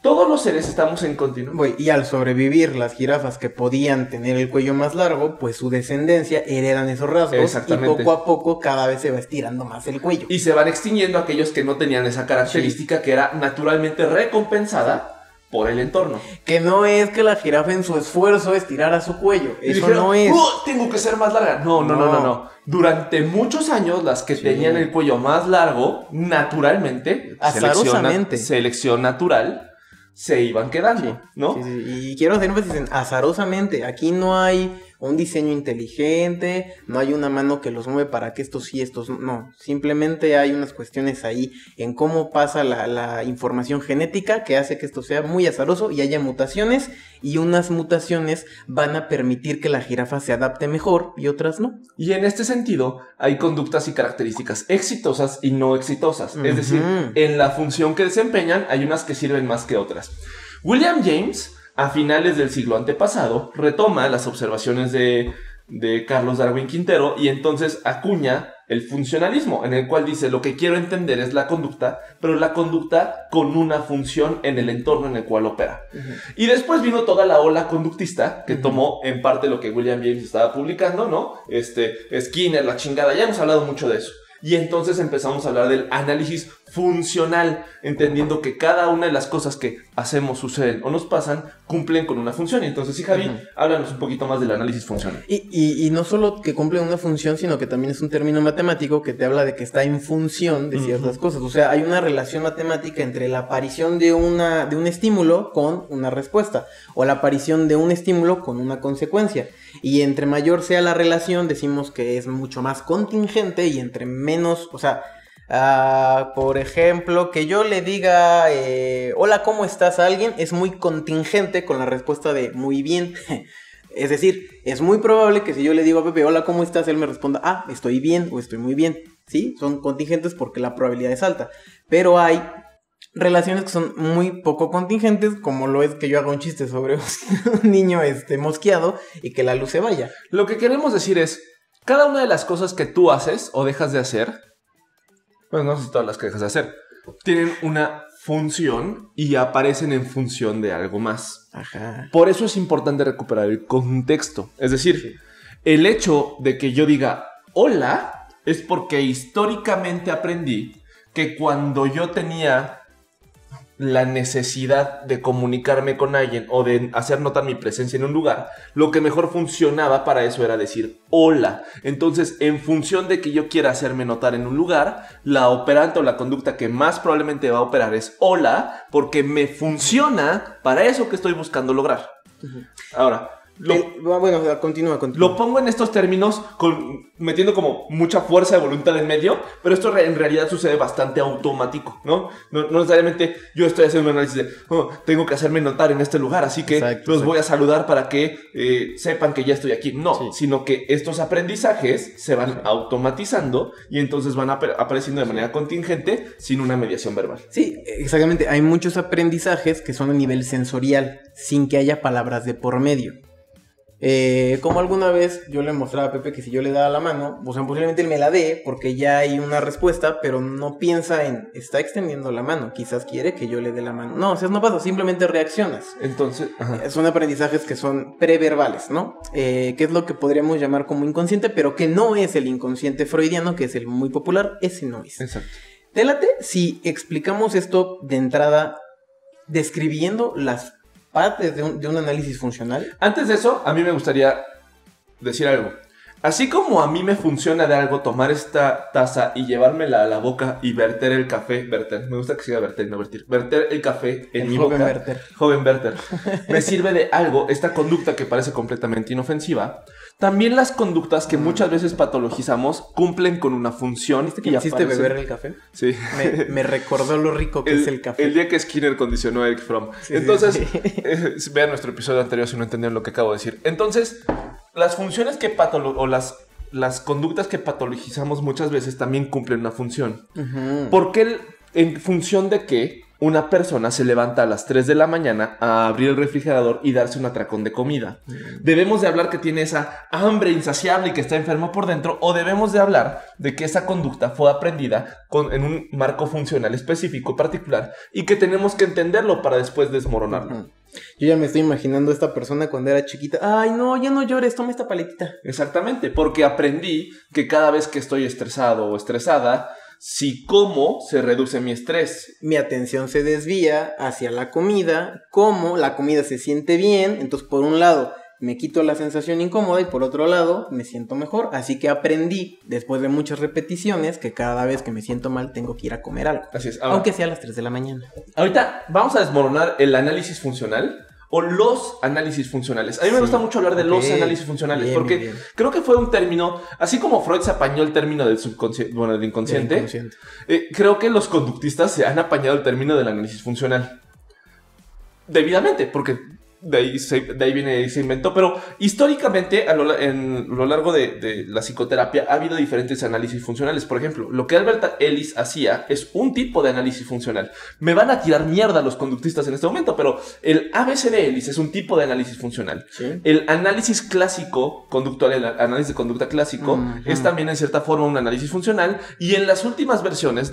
Todos los seres estamos en continuo. Y al sobrevivir las jirafas que podían tener el cuello más largo, pues su descendencia heredan esos rasgos. Exactamente. Y poco a poco cada vez se va estirando más el cuello. Y se van extinguiendo aquellos que no tenían esa característica que era naturalmente recompensada por el entorno. Que no es que la jirafa en su esfuerzo estirara su cuello. Eso dijeron, no es. Tengo que ser más larga. No. Durante muchos años, las que tenían el cuello más largo, naturalmente, azarosamente, selección natural, se iban quedando, ¿no? Sí. Y quiero hacer énfasis en azarosamente. Aquí no hay un diseño inteligente, no hay una mano que los mueve para que estos sí, estos no. Simplemente hay unas cuestiones ahí en cómo pasa la información genética que hace que esto sea muy azaroso y haya mutaciones, y unas mutaciones van a permitir que la jirafa se adapte mejor y otras no. Y en este sentido hay conductas y características exitosas y no exitosas. Es decir, en la función que desempeñan hay unas que sirven más que otras. William James, a finales del siglo antepasado, retoma las observaciones de Carlos Darwin Quintero y entonces acuña el funcionalismo, en el cual dice: lo que quiero entender es la conducta, pero la conducta con una función en el entorno en el cual opera. Y después vino toda la ola conductista que tomó en parte lo que William James estaba publicando, ¿no? Skinner, la chingada, ya hemos hablado mucho de eso. Y entonces empezamos a hablar del análisis funcional, entendiendo que cada una de las cosas que hacemos, suceden o nos pasan, cumplen con una función. Y entonces, sí, Javi, háblanos un poquito más del análisis funcional. Y no solo que cumple una función, sino que también es un término matemático que te habla de que está en función de ciertas cosas. O sea, hay una relación matemática entre la aparición de un estímulo con una respuesta, o la aparición de un estímulo con una consecuencia. Y entre mayor sea la relación, decimos que es mucho más contingente, y entre menos, o sea, por ejemplo, que yo le diga hola, ¿cómo estás? A alguien es muy contingente con la respuesta de muy bien. Es decir, es muy probable que si yo le digo a Pepe hola, ¿cómo estás? Él me responda estoy bien o estoy muy bien. ¿Sí? Son contingentes porque la probabilidad es alta. Pero hay relaciones que son muy poco contingentes, como lo es que yo haga un chiste sobre un niño mosqueado y que la luz se vaya. Lo que queremos decir es, cada una de las cosas que tú haces o dejas de hacer, bueno, no sé si todas las que dejas de hacer, tienen una función y aparecen en función de algo más. Ajá. Por eso es importante recuperar el contexto. Es decir, el hecho de que yo diga hola es porque históricamente aprendí que cuando yo tenía la necesidad de comunicarme con alguien o de hacer notar mi presencia en un lugar, lo que mejor funcionaba para eso era decir hola. Entonces, en función de que yo quiera hacerme notar en un lugar, la operante o la conducta que más probablemente va a operar es hola, porque me funciona para eso que estoy buscando lograr. Ahora, bueno, continúa. Lo pongo en estos términos metiendo como mucha fuerza de voluntad en medio, pero esto en realidad sucede bastante automático, ¿no? No necesariamente yo estoy haciendo un análisis de tengo que hacerme notar en este lugar, así que los voy a saludar para que sepan que ya estoy aquí. No, sino que estos aprendizajes se van automatizando y entonces van apareciendo de manera contingente sin una mediación verbal. Sí, exactamente. Hay muchos aprendizajes que son a nivel sensorial, sin que haya palabras de por medio. Como alguna vez yo le mostraba a Pepe que si yo le daba la mano, o sea, posiblemente él me la dé porque ya hay una respuesta, pero no piensa en, está extendiendo la mano, quizás quiere que yo le dé la mano. No, o sea, no pasa, simplemente reaccionas. Entonces, son aprendizajes que son preverbales, ¿no? Que es lo que podríamos llamar como inconsciente, pero que no es el inconsciente freudiano, que es el muy popular, ese no es. Exacto. Délate si explicamos esto de entrada describiendo las partes de un análisis funcional. Antes de eso, a mí me gustaría decir algo. Así como a mí me funciona de algo tomar esta taza y llevármela a la boca y verter el café, me gusta que siga verter y no vertir, verter el café en mi boca. Joven Werther. Me sirve de algo esta conducta que parece completamente inofensiva. También las conductas que muchas veces patologizamos cumplen con una función. ¿Viste que hiciste beber el café? Sí. Me recordó lo rico que es el café. El día que Skinner condicionó a Eric Fromm. Sí, entonces, vean nuestro episodio anterior si no entendieron lo que acabo de decir. Entonces, las funciones que las conductas que patologizamos muchas veces también cumplen una función. Porque en función de que una persona se levanta a las 3 de la mañana a abrir el refrigerador y darse un atracón de comida. Debemos de hablar que tiene esa hambre insaciable y que está enfermo por dentro, o debemos de hablar de que esa conducta fue aprendida en un marco funcional específico, particular, y que tenemos que entenderlo para después desmoronarlo. Yo ya me estoy imaginando a esta persona cuando era chiquita. Ay, no, ya no llores, toma esta paletita. Exactamente, porque aprendí que cada vez que estoy estresado o estresada, si como, se reduce mi estrés. Mi atención se desvía hacia la comida, como, la comida se siente bien, entonces por un lado me quito la sensación incómoda y por otro lado me siento mejor. Así que aprendí, después de muchas repeticiones, que cada vez que me siento mal tengo que ir a comer algo. Así es. Ahora, aunque sea a las 3 de la mañana. Ahorita vamos a desmoronar el análisis funcional o los análisis funcionales. A mí me gusta mucho hablar de los análisis funcionales, porque creo que fue un término, así como Freud se apañó el término del subconsciente, bueno, del inconsciente. Creo que los conductistas se han apañado el término del análisis funcional. Debidamente, porque de ahí viene y se inventó, pero históricamente a lo largo de la psicoterapia ha habido diferentes análisis funcionales. Por ejemplo, lo que Albert Ellis hacía es un tipo de análisis funcional. Me van a tirar mierda los conductistas en este momento, pero el ABC de Ellis es un tipo de análisis funcional. ¿Sí? El análisis clásico conductual, el análisis de conducta clásico, es también en cierta forma un análisis funcional, y en las últimas versiones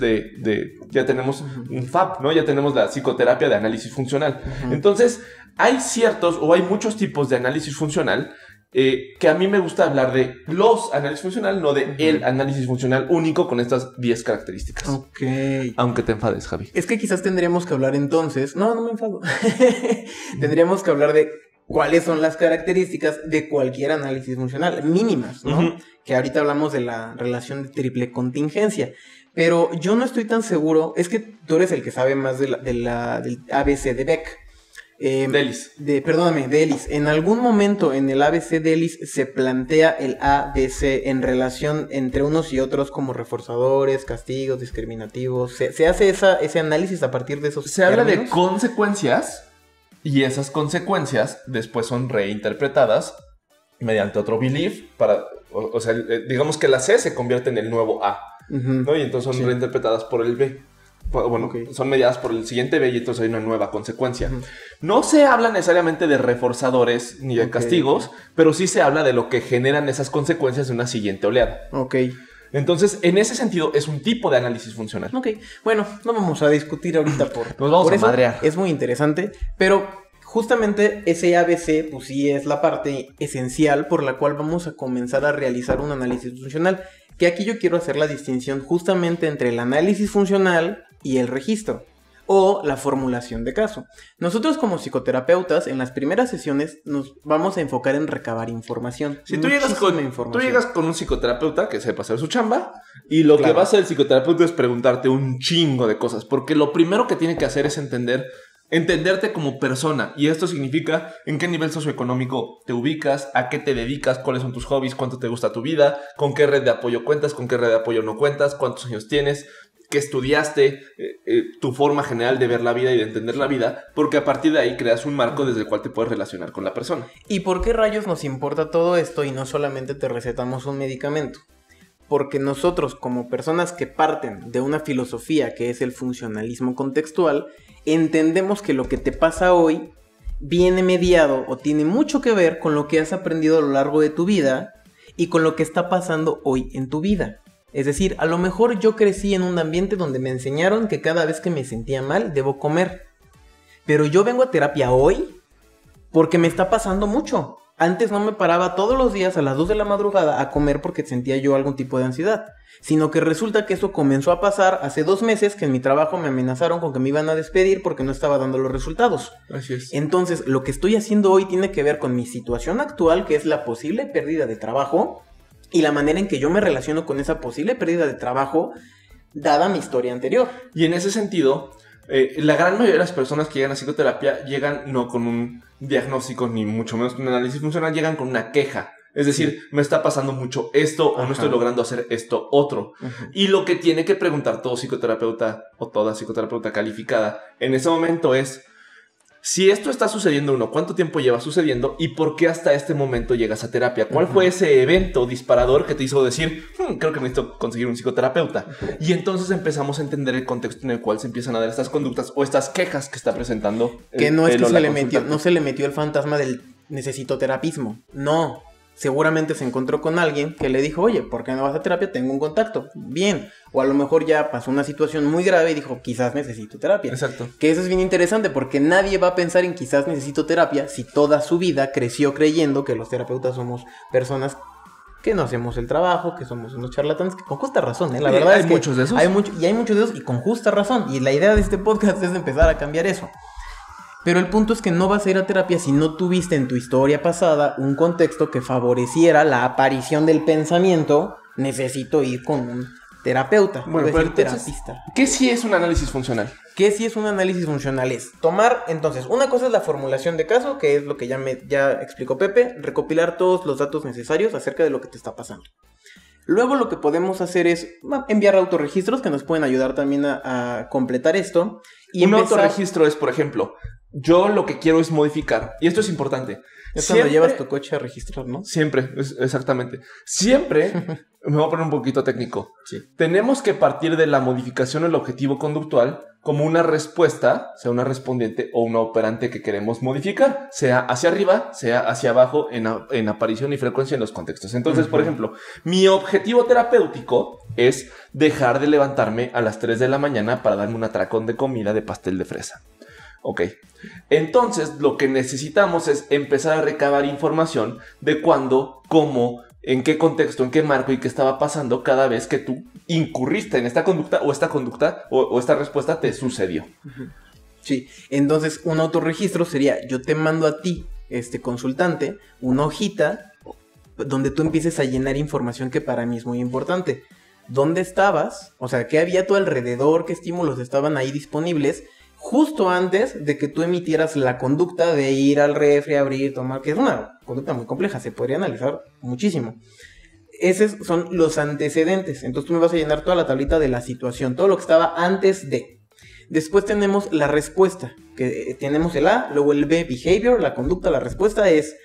ya tenemos un FAP, ¿no? Ya tenemos la psicoterapia de análisis funcional. Entonces, hay muchos tipos de análisis funcional que a mí me gusta hablar de los análisis funcional, no de el análisis funcional único con estas 10 características. Ok. Aunque te enfades, Javi. Es que quizás tendríamos que hablar entonces... No me enfado. Tendríamos que hablar de cuáles son las características de cualquier análisis funcional, mínimas, ¿no? Que ahorita hablamos de la relación de triple contingencia. Pero yo no estoy tan seguro... Es que tú eres el que sabe más del ABC de Beck. De Ellis. De Ellis. En algún momento en el ABC de Ellis se plantea el ABC en relación entre unos y otros como reforzadores, castigos, discriminativos. ¿Se hace ese análisis a partir de esos términos? Se habla de consecuencias y esas consecuencias después son reinterpretadas mediante otro belief o sea, digamos que la C se convierte en el nuevo A, ¿no? Y entonces son reinterpretadas por el B. Bueno, son mediadas por el siguiente B y entonces hay una nueva consecuencia. No se habla necesariamente de reforzadores ni de castigos, pero sí se habla de lo que generan esas consecuencias de una siguiente oleada. Entonces, en ese sentido, es un tipo de análisis funcional. Bueno, no vamos a discutir ahorita nos vamos por a eso. Madrear. Es muy interesante, pero justamente ese ABC, pues sí es la parte esencial por la cual vamos a comenzar a realizar un análisis funcional. Que aquí yo quiero hacer la distinción justamente entre el análisis funcional y el registro o la formulación de caso. Nosotros como psicoterapeutas en las primeras sesiones nos vamos a enfocar en recabar información. Si tú llegas con un psicoterapeuta que sepa hacer su chamba y lo que va a hacer el psicoterapeuta es preguntarte un chingo de cosas, porque lo primero que tiene que hacer es entenderte como persona, y esto significa en qué nivel socioeconómico te ubicas, a qué te dedicas, cuáles son tus hobbies, cuánto te gusta tu vida, con qué red de apoyo cuentas, con qué red de apoyo no cuentas, cuántos años tienes, qué estudiaste, tu forma general de ver la vida y de entender la vida, porque a partir de ahí creas un marco desde el cual te puedes relacionar con la persona. ¿Y por qué rayos nos importa todo esto y no solamente te recetamos un medicamento? Porque nosotros, como personas que parten de una filosofía que es el funcionalismo contextual, entendemos que lo que te pasa hoy viene mediado o tiene mucho que ver con lo que has aprendido a lo largo de tu vida y con lo que está pasando hoy en tu vida. Es decir, a lo mejor yo crecí en un ambiente donde me enseñaron que cada vez que me sentía mal debo comer. Pero yo vengo a terapia hoy porque me está pasando mucho. Antes no me paraba todos los días a las 2 de la madrugada a comer porque sentía yo algún tipo de ansiedad. Sino que resulta que eso comenzó a pasar hace 2 meses que en mi trabajo me amenazaron con que me iban a despedir porque no estaba dando los resultados. Así es. Entonces, lo que estoy haciendo hoy tiene que ver con mi situación actual, que es la posible pérdida de trabajo, y la manera en que yo me relaciono con esa posible pérdida de trabajo, dada mi historia anterior. Y en ese sentido, la gran mayoría de las personas que llegan a psicoterapia llegan no con un diagnóstico, ni mucho menos con un análisis funcional, llegan con una queja. Es decir, me está pasando mucho esto o no estoy logrando hacer esto otro. Y lo que tiene que preguntar todo psicoterapeuta o toda psicoterapeuta calificada en ese momento es: si esto está sucediendo, ¿cuánto tiempo lleva sucediendo? ¿Y por qué hasta este momento llegas a terapia? ¿Cuál fue ese evento disparador que te hizo decir, creo que necesito conseguir un psicoterapeuta? Y entonces empezamos a entender el contexto en el cual se empiezan a dar estas conductas o estas quejas que está presentando. Que no es que no se le metió el fantasma del necesito terapismo. No. Seguramente se encontró con alguien que le dijo, oye, ¿por qué no vas a terapia? Tengo un contacto. Bien. O a lo mejor ya pasó una situación muy grave y dijo, quizás necesito terapia. Exacto. Que eso es bien interesante porque nadie va a pensar en quizás necesito terapia si toda su vida creció creyendo que los terapeutas somos personas que no hacemos el trabajo, que somos unos charlatanes, que con justa razón, La verdad es que muchos de esos. Hay muchos de esos y con justa razón. Y la idea de este podcast es empezar a cambiar eso. Pero el punto es que no vas a ir a terapia si no tuviste en tu historia pasada un contexto que favoreciera la aparición del pensamiento, necesito ir con un terapeuta, bueno, pero entonces, terapista. ¿Qué sí es un análisis funcional? ¿Qué sí es un análisis funcional? Es tomar, entonces, una cosa es la formulación de caso, que es lo que ya explicó Pepe, recopilar todos los datos necesarios acerca de lo que te está pasando. Luego lo que podemos hacer es enviar autorregistros que nos pueden ayudar también a completar esto. Y un autorregistro es, por ejemplo, yo lo que quiero es modificar, y esto es importante. Es cuando llevas tu coche a registrar, ¿no? Siempre, exactamente. Siempre, me voy a poner un poquito técnico. Sí. Tenemos que partir de la modificación del objetivo conductual como una respuesta, sea una respondiente o una operante que queremos modificar, sea hacia arriba, sea hacia abajo, en aparición y frecuencia en los contextos. Entonces, por ejemplo, mi objetivo terapéutico es dejar de levantarme a las 3 de la mañana para darme un atracón de comida de pastel de fresa. Ok, entonces lo que necesitamos es empezar a recabar información de cuándo, cómo, en qué contexto, en qué marco y qué estaba pasando cada vez que tú incurriste en esta conducta o esta respuesta te sucedió. Sí, entonces un autorregistro sería, yo te mando a ti, consultante, una hojita donde tú empieces a llenar información que para mí es muy importante. ¿Dónde estabas? O sea, ¿qué había a tu alrededor? ¿Qué estímulos estaban ahí disponibles? Justo antes de que tú emitieras la conducta de ir al refri, abrir, tomar, que es una conducta muy compleja, se podría analizar muchísimo. Esos son los antecedentes. Entonces tú me vas a llenar toda la tablita de la situación, todo lo que estaba antes de. Después tenemos la respuesta, que tenemos el A, luego el B, behavior, la conducta, la respuesta es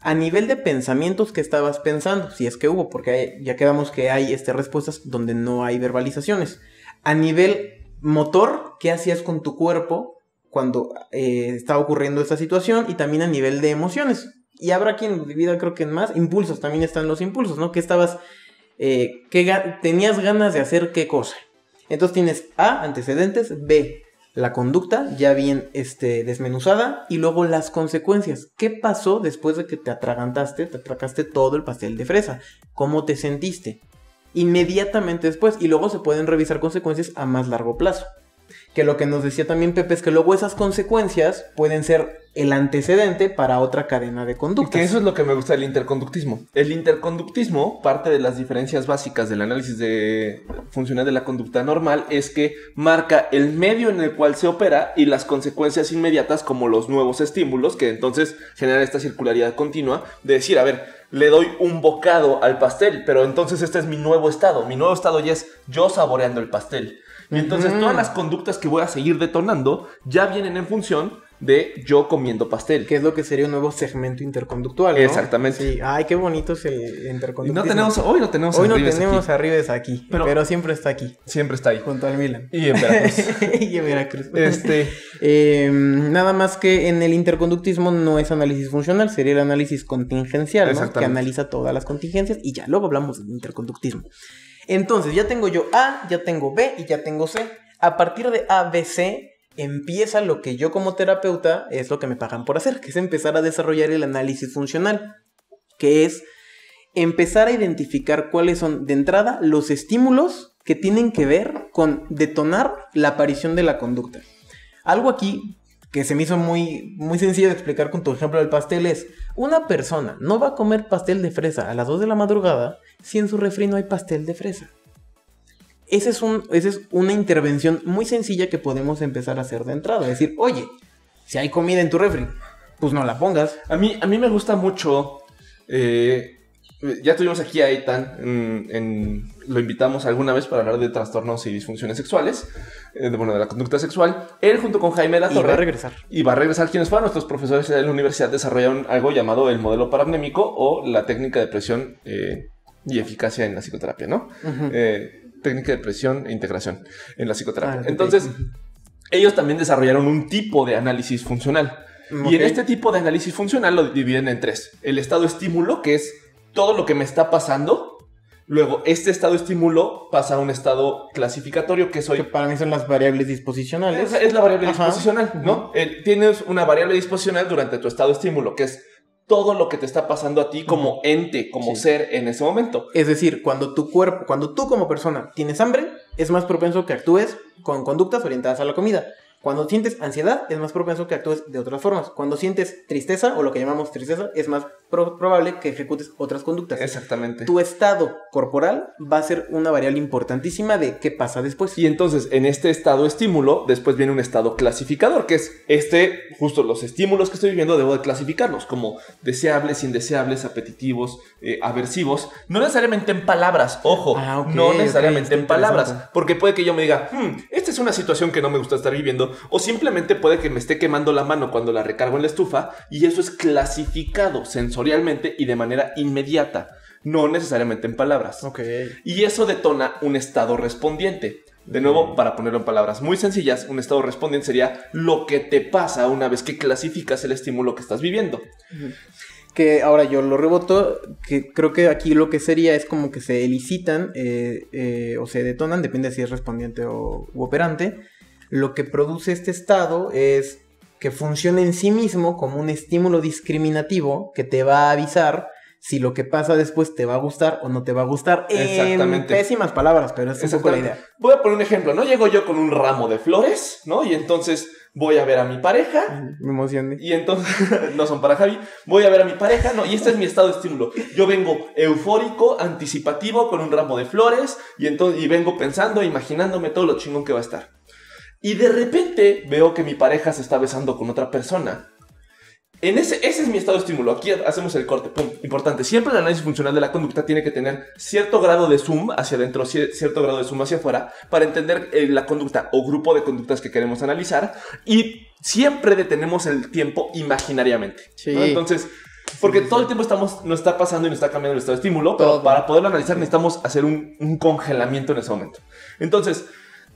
a nivel de pensamientos que estabas pensando, si es que hubo, porque ya quedamos que hay respuestas donde no hay verbalizaciones. A nivel motor, ¿qué hacías con tu cuerpo cuando estaba ocurriendo esta situación? Y también a nivel de emociones. Y habrá quien divida, creo que en más, impulsos, también están los impulsos, ¿no? Que estabas, tenías ganas de hacer qué cosa. Entonces tienes A, antecedentes, B, la conducta, ya bien desmenuzada, y luego las consecuencias. ¿Qué pasó después de que te atracaste todo el pastel de fresa? ¿Cómo te sentiste? Inmediatamente después, y luego se pueden revisar consecuencias a más largo plazo. Que lo que nos decía también Pepe es que luego esas consecuencias pueden ser el antecedente para otra cadena de conductas. Que eso es lo que me gusta del interconductismo. El interconductismo, parte de las diferencias básicas del análisis funcional de la conducta normal, es que marca el medio en el cual se opera y las consecuencias inmediatas como los nuevos estímulos, que entonces generan esta circularidad continua de decir, a ver, le doy un bocado al pastel, pero entonces este es mi nuevo estado. Mi nuevo estado ya es yo saboreando el pastel. Y entonces todas las conductas que voy a seguir detonando ya vienen en función de yo comiendo pastel. Que es lo que sería un nuevo segmento interconductal, ¿no? Exactamente. Sí. Ay, qué bonito es el interconductismo. Hoy no tenemos a Ribes aquí, pero siempre está aquí. Siempre está ahí. Junto al Milan. Y en Veracruz. Y en Veracruz. Nada más que en el interconductismo no es análisis funcional, sería el análisis contingencial, ¿no? Que analiza todas las contingencias y ya, luego hablamos del interconductismo. Entonces, ya tengo yo A, ya tengo B y ya tengo C. A partir de A, B, C, empieza lo que yo como terapeuta es lo que me pagan por hacer, que es empezar a desarrollar el análisis funcional, que es empezar a identificar cuáles son, de entrada, los estímulos que tienen que ver con detonar la aparición de la conducta. Algo aquí que se me hizo muy, muy sencillo de explicar con tu ejemplo del pastel es, una persona no va a comer pastel de fresa a las 2 de la madrugada si en su refri no hay pastel de fresa. Esa es una intervención muy sencilla que podemos empezar a hacer de entrada. Es decir, oye, si hay comida en tu refri, pues no la pongas. A mí me gusta mucho... ya tuvimos aquí a Eitan, lo invitamos alguna vez para hablar de trastornos y disfunciones sexuales, de la conducta sexual. Él junto con Jaime La Torre. Y va a regresar. Quienes fueron nuestros profesores de la universidad desarrollaron algo llamado el modelo parapnémico o la técnica de presión y eficacia en la psicoterapia, ¿no? Uh-huh. Técnica de presión e integración en la psicoterapia. Entonces, ellos también desarrollaron un tipo de análisis funcional. Okay. Y en este tipo de análisis funcional lo dividen en tres. El estado estímulo, que es todo lo que me está pasando. Luego, este estado estímulo pasa a un estado clasificatorio que que para mí son las variables disposicionales. Es la variable disposicional, ¿no? Tienes una variable disposicional durante tu estado estímulo, que es todo lo que te está pasando a ti como ente, como ser en ese momento. Es decir, cuando tú como persona tienes hambre, es más propenso que actúes con conductas orientadas a la comida. Cuando sientes ansiedad, es más propenso que actúes de otras formas. Cuando sientes tristeza, o lo que llamamos tristeza, es más probable que ejecutes otras conductas. Exactamente. Tu estado corporal va a ser una variable importantísima de qué pasa después. Y entonces, en este estado estímulo, después viene un estado clasificador, que es justo los estímulos que estoy viviendo, debo de clasificarlos como deseables, indeseables, apetitivos, aversivos. No necesariamente en palabras, ojo. No necesariamente en palabras. Porque puede que yo me diga, esta es una situación que no me gusta estar viviendo. O simplemente puede que me esté quemando la mano cuando la recargo en la estufa y eso es clasificado sensorialmente y de manera inmediata, no necesariamente en palabras. Okay. Y eso detona un estado respondiente. De nuevo, para ponerlo en palabras muy sencillas, un estado respondiente sería lo que te pasa una vez que clasificas el estímulo que estás viviendo. Que ahora yo lo reboto, que creo que aquí lo que sería es como que se elicitan o se detonan, depende si es respondiente u operante. Lo que produce este estado es que funciona en sí mismo como un estímulo discriminativo que te va a avisar si lo que pasa después te va a gustar o no te va a gustar. Exactamente. En pésimas palabras, pero es un poco la idea. Voy a poner un ejemplo, ¿no? Llego yo con un ramo de flores, ¿no? Y entonces voy a ver a mi pareja. Me emocioné. Y entonces, no son para Javi. Voy a ver a mi pareja, ¿no? Y este es mi estado de estímulo. Yo vengo eufórico, anticipativo, con un ramo de flores. Y vengo pensando, imaginándome todo lo chingón que va a estar. Y de repente veo que mi pareja se está besando con otra persona. Ese es mi estado de estímulo. Aquí hacemos el corte. ¡Pum! Importante. Siempre el análisis funcional de la conducta tiene que tener cierto grado de zoom hacia adentro, cierto grado de zoom hacia afuera, para entender la conducta o grupo de conductas que queremos analizar. Y siempre detenemos el tiempo imaginariamente, sí, ¿no? Entonces, porque todo el tiempo nos está pasando y nos está cambiando el estado de estímulo, pero para poderlo analizar necesitamos hacer un congelamiento en ese momento. Entonces,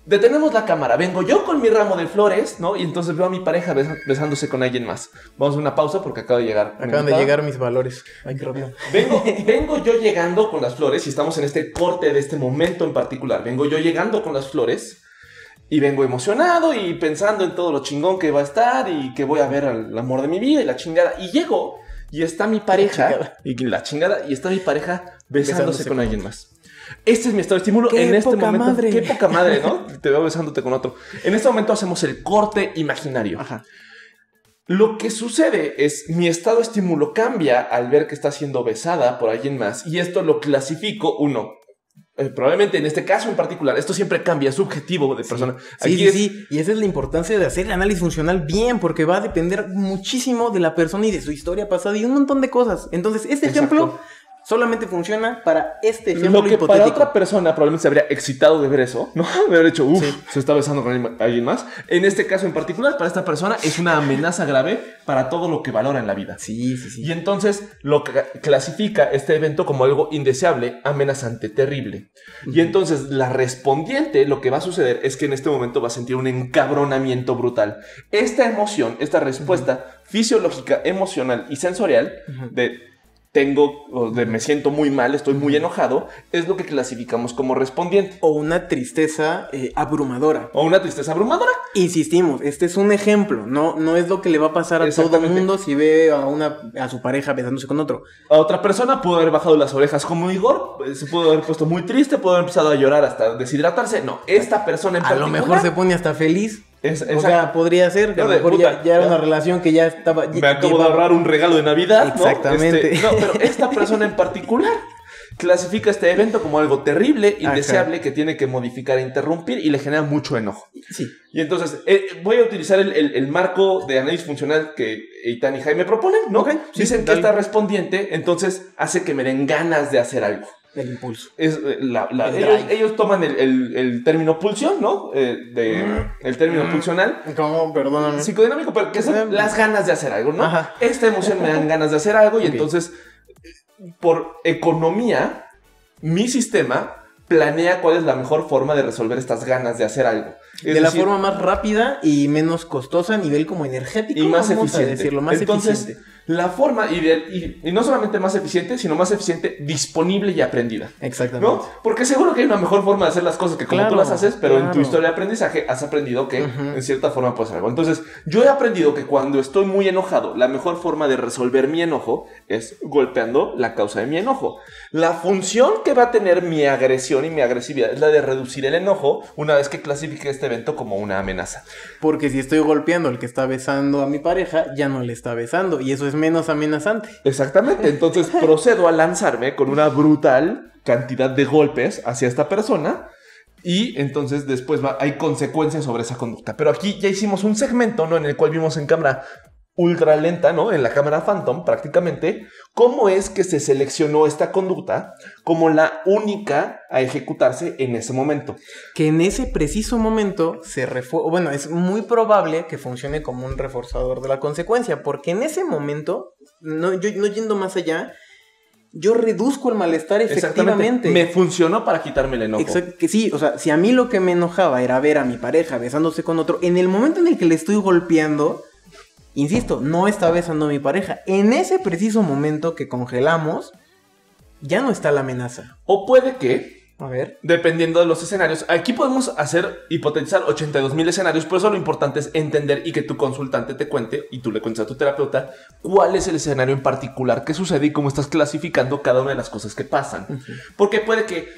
Detenemos la cámara, vengo yo con mi ramo de flores, ¿no? Y entonces veo a mi pareja besándose con alguien más. Vamos a una pausa porque acaba de llegar. Acaban de llegar mis valores. Ay, qué rápido. Vengo yo llegando con las flores y estamos en este corte de este momento en particular. Vengo yo llegando con las flores y vengo emocionado y pensando en todo lo chingón que va a estar y que voy a ver al amor de mi vida y la chingada. Y llego y está mi pareja y está mi pareja besándose con alguien más. Este es mi estado de estímulo en este momento. Madre. Qué poca madre, ¿no? Te veo besándote con otro. En este momento hacemos el corte imaginario. Ajá. Lo que sucede es mi estado de estímulo cambia al ver que está siendo besada por alguien más y esto lo clasifico probablemente en este caso en particular, esto siempre cambia, es subjetivo de persona. Sí. Y esa es la importancia de hacer el análisis funcional bien, porque va a depender muchísimo de la persona y de su historia pasada y un montón de cosas. Entonces, este ejemplo solamente funciona para este ejemplo lo que hipotético. Para otra persona probablemente se habría excitado de ver eso, ¿no? De haber dicho, se está besando con alguien más. En este caso en particular, para esta persona es una amenaza grave para todo lo que valora en la vida. Sí. Y entonces lo que clasifica este evento como algo indeseable, amenazante, terrible. Y entonces la respondiente, lo que va a suceder es que en este momento va a sentir un encabronamiento brutal. Esta emoción, esta respuesta fisiológica, emocional y sensorial me siento muy mal, estoy muy enojado, es lo que clasificamos como respondiente. O una tristeza abrumadora. Insistimos, este es un ejemplo, no es lo que le va a pasar a todo el mundo si ve a su pareja besándose con otro. A otra persona pudo haber bajado las orejas como Igor, se pudo haber puesto muy triste, pudo haber empezado a llorar hasta deshidratarse. No, esta persona en particular... A lo mejor se pone hasta feliz. O sea, podría ser que a lo mejor ya era una relación que ya estaba... Me acabo de ahorrar un regalo de Navidad, exactamente. ¿no? Pero esta persona en particular clasifica este evento como algo terrible, indeseable, que tiene que modificar e interrumpir y le genera mucho enojo. Sí. Y entonces voy a utilizar el marco de análisis funcional que Eitan y Jaime proponen, ¿no? Okay, dicen que esta respondiente entonces hace que me den ganas de hacer algo. El impulso. Ellos toman el término pulsión, ¿no? El término pulsional. ¿Cómo? Perdóname. Psicodinámico, pero que son las ganas de hacer algo, ¿no? Ajá. Esta emoción me dan ganas de hacer algo y entonces, por economía, mi sistema planea cuál es la mejor forma de resolver estas ganas de hacer algo. De la forma más rápida y menos costosa a nivel como energético. Y más eficiente. Entonces, eficiente. La forma y no solamente más eficiente, sino más eficiente, disponible y aprendida. Exactamente. ¿No? Porque seguro que hay una mejor forma de hacer las cosas que como tú las haces, pero en tu historia de aprendizaje has aprendido que en cierta forma puedes hacer algo. Entonces, yo he aprendido que cuando estoy muy enojado, la mejor forma de resolver mi enojo es golpeando la causa de mi enojo. La función que va a tener mi agresión y mi agresividad es la de reducir el enojo una vez que clasifique este evento como una amenaza. Porque si estoy golpeando al que está besando a mi pareja, ya no le está besando y eso es menos amenazante. Exactamente. Entonces procedo a lanzarme con una brutal cantidad de golpes hacia esta persona y entonces después hay consecuencias sobre esa conducta. Pero aquí ya hicimos un segmento, ¿no? En el cual vimos en cámara ultra lenta, ¿no? En la cámara Phantom prácticamente, cómo es que se seleccionó esta conducta como la única a ejecutarse en ese momento. Que en ese preciso momento es muy probable que funcione como un reforzador de la consecuencia, porque en ese momento, yo no yendo más allá, yo reduzco el malestar efectivamente. Me funcionó para quitarme el enojo. Exacto, que sí, o sea, si a mí lo que me enojaba era ver a mi pareja besándose con otro, en el momento en el que le estoy golpeando, insisto, no está besando a mi pareja. En ese preciso momento que congelamos, ya no está la amenaza. O puede que, a ver, dependiendo de los escenarios, aquí podemos hipotetizar 82,000 escenarios, por eso lo importante es entender y que tu consultante te cuente y tú le cuentes a tu terapeuta cuál es el escenario en particular que sucede y cómo estás clasificando cada una de las cosas que pasan. Porque puede que,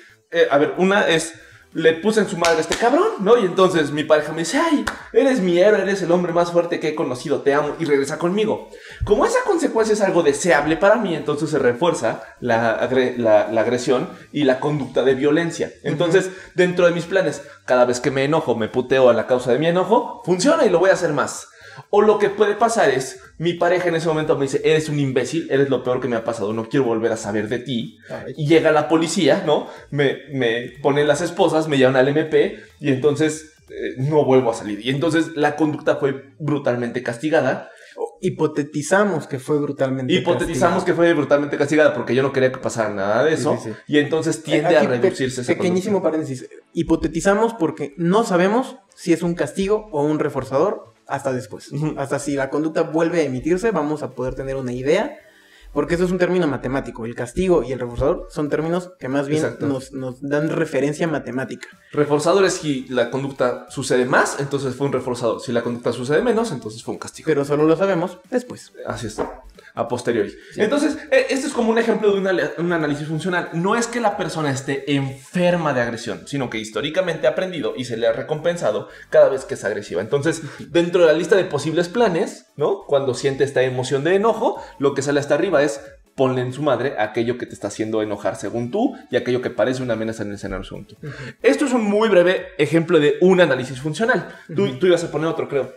una es... Le puse en su madre a este cabrón, ¿no? Y entonces mi pareja me dice, ay, eres mi héroe, eres el hombre más fuerte que he conocido, te amo, y regresa conmigo. Como esa consecuencia es algo deseable para mí, entonces se refuerza la agresión y la conducta de violencia. Entonces, dentro de mis planes, cada vez que me enojo, me puteo a la causa de mi enojo, funciona y lo voy a hacer más. O lo que puede pasar es, mi pareja en ese momento me dice, eres un imbécil, eres lo peor que me ha pasado, no quiero volver a saber de ti. Ay. Y llega la policía, ¿no? Me ponen las esposas, me llevan al MP y entonces no vuelvo a salir. Y entonces la conducta fue brutalmente castigada. hipotetizamos que fue brutalmente castigada porque yo no quería que pasara nada de eso. Sí. Y entonces tiende a reducirse esa pequeñísimo paréntesis. Hipotetizamos porque no sabemos si es un castigo o un reforzador hasta después. Hasta si la conducta vuelve a emitirse, vamos a poder tener una idea. Porque eso es un término matemático. El castigo y el reforzador son términos que más bien nos dan referencia matemática. Reforzador es si la conducta sucede más, entonces fue un reforzador. Si la conducta sucede menos, entonces fue un castigo. Pero solo lo sabemos después. Así es. A posteriori. Sí. Entonces, este es como un ejemplo de un análisis funcional. No es que la persona esté enferma de agresión, sino que históricamente ha aprendido y se le ha recompensado cada vez que es agresiva. Entonces, dentro de la lista de posibles planes, ¿no? Cuando siente esta emoción de enojo, lo que sale hasta arriba es ponle en su madre aquello que te está haciendo enojar según tú y aquello que parece una amenaza en el escenario según tú. Esto es un muy breve ejemplo de un análisis funcional. Tú ibas a poner otro, creo.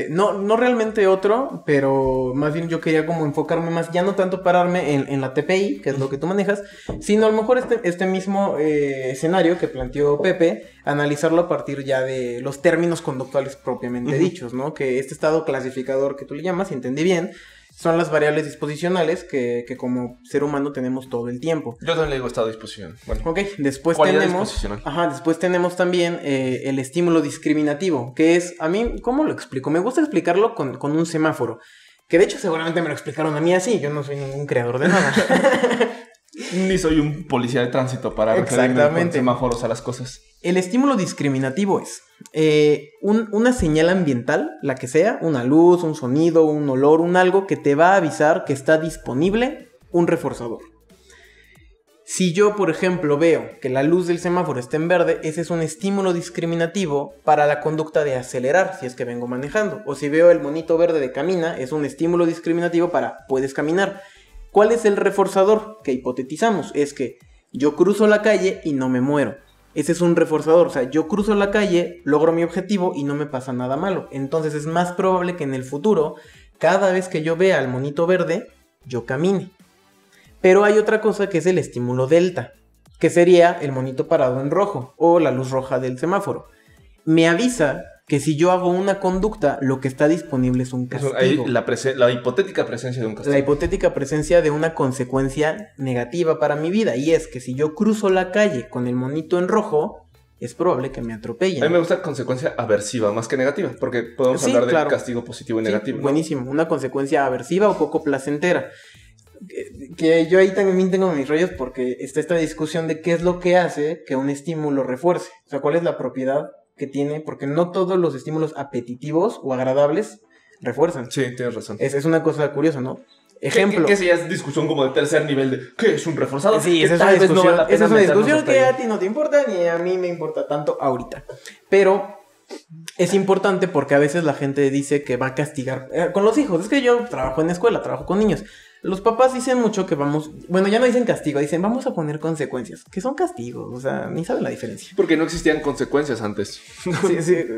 No realmente otro, pero más bien yo quería como enfocarme más, ya no tanto pararme en la TPI, que es lo que tú manejas, sino a lo mejor este mismo escenario que planteó Pepe, analizarlo a partir ya de los términos conductuales propiamente dichos, ¿no? Que este estado clasificador que tú le llamas, si entendí bien, son las variables disposicionales que como ser humano tenemos todo el tiempo. Yo también le digo estado de disposición. Bueno. Ok, después tenemos también el estímulo discriminativo, que es, a mí, ¿cómo lo explico? Me gusta explicarlo con un semáforo, que de hecho seguramente me lo explicaron a mí así, yo no soy ningún creador de nada. Ni soy un policía de tránsito para referirme con semáforos a las cosas. El estímulo discriminativo es una señal ambiental, la que sea, una luz, un sonido, un olor, un algo que te va a avisar que está disponible un reforzador. Si yo, por ejemplo, veo que la luz del semáforo está en verde, ese es un estímulo discriminativo para la conducta de acelerar, si es que vengo manejando. O si veo el monito verde de camina, es un estímulo discriminativo para puedes caminar. ¿Cuál es el reforzador que hipotetizamos? Es que yo cruzo la calle y no me muero. Ese es un reforzador, o sea, yo cruzo la calle, logro mi objetivo y no me pasa nada malo. Entonces es más probable que en el futuro, cada vez que yo vea al monito verde, yo camine. Pero hay otra cosa que es el estímulo delta, que sería el monito parado en rojo o la luz roja del semáforo. Me avisa que si yo hago una conducta, lo que está disponible es un castigo. Ahí la hipotética presencia de un castigo. La hipotética presencia de una consecuencia negativa para mi vida. Y es que si yo cruzo la calle con el monito en rojo, es probable que me atropellen. A mí me gusta consecuencia aversiva más que negativa, porque podemos hablar de castigo positivo y negativo. ¿No? Buenísimo, una consecuencia aversiva o poco placentera. Que yo ahí también tengo mis rollos porque está esta discusión de qué es lo que hace que un estímulo refuerce. O sea, cuál es la propiedad que tiene, porque no todos los estímulos apetitivos o agradables refuerzan. Sí, tienes razón. Es una cosa curiosa, ¿no? Ejemplo. Que si ya es discusión como de tercer nivel de ¿qué es un reforzador? Sí, esa es una discusión que a ti no te importa ni a mí me importa tanto ahorita. Pero es importante porque a veces la gente dice que va a castigar con los hijos. Es que yo trabajo en escuela, trabajo con niños. Los papás dicen mucho que ya no dicen castigo, dicen vamos a poner consecuencias. Que son castigos, o sea, ni saben la diferencia. Porque no existían consecuencias antes.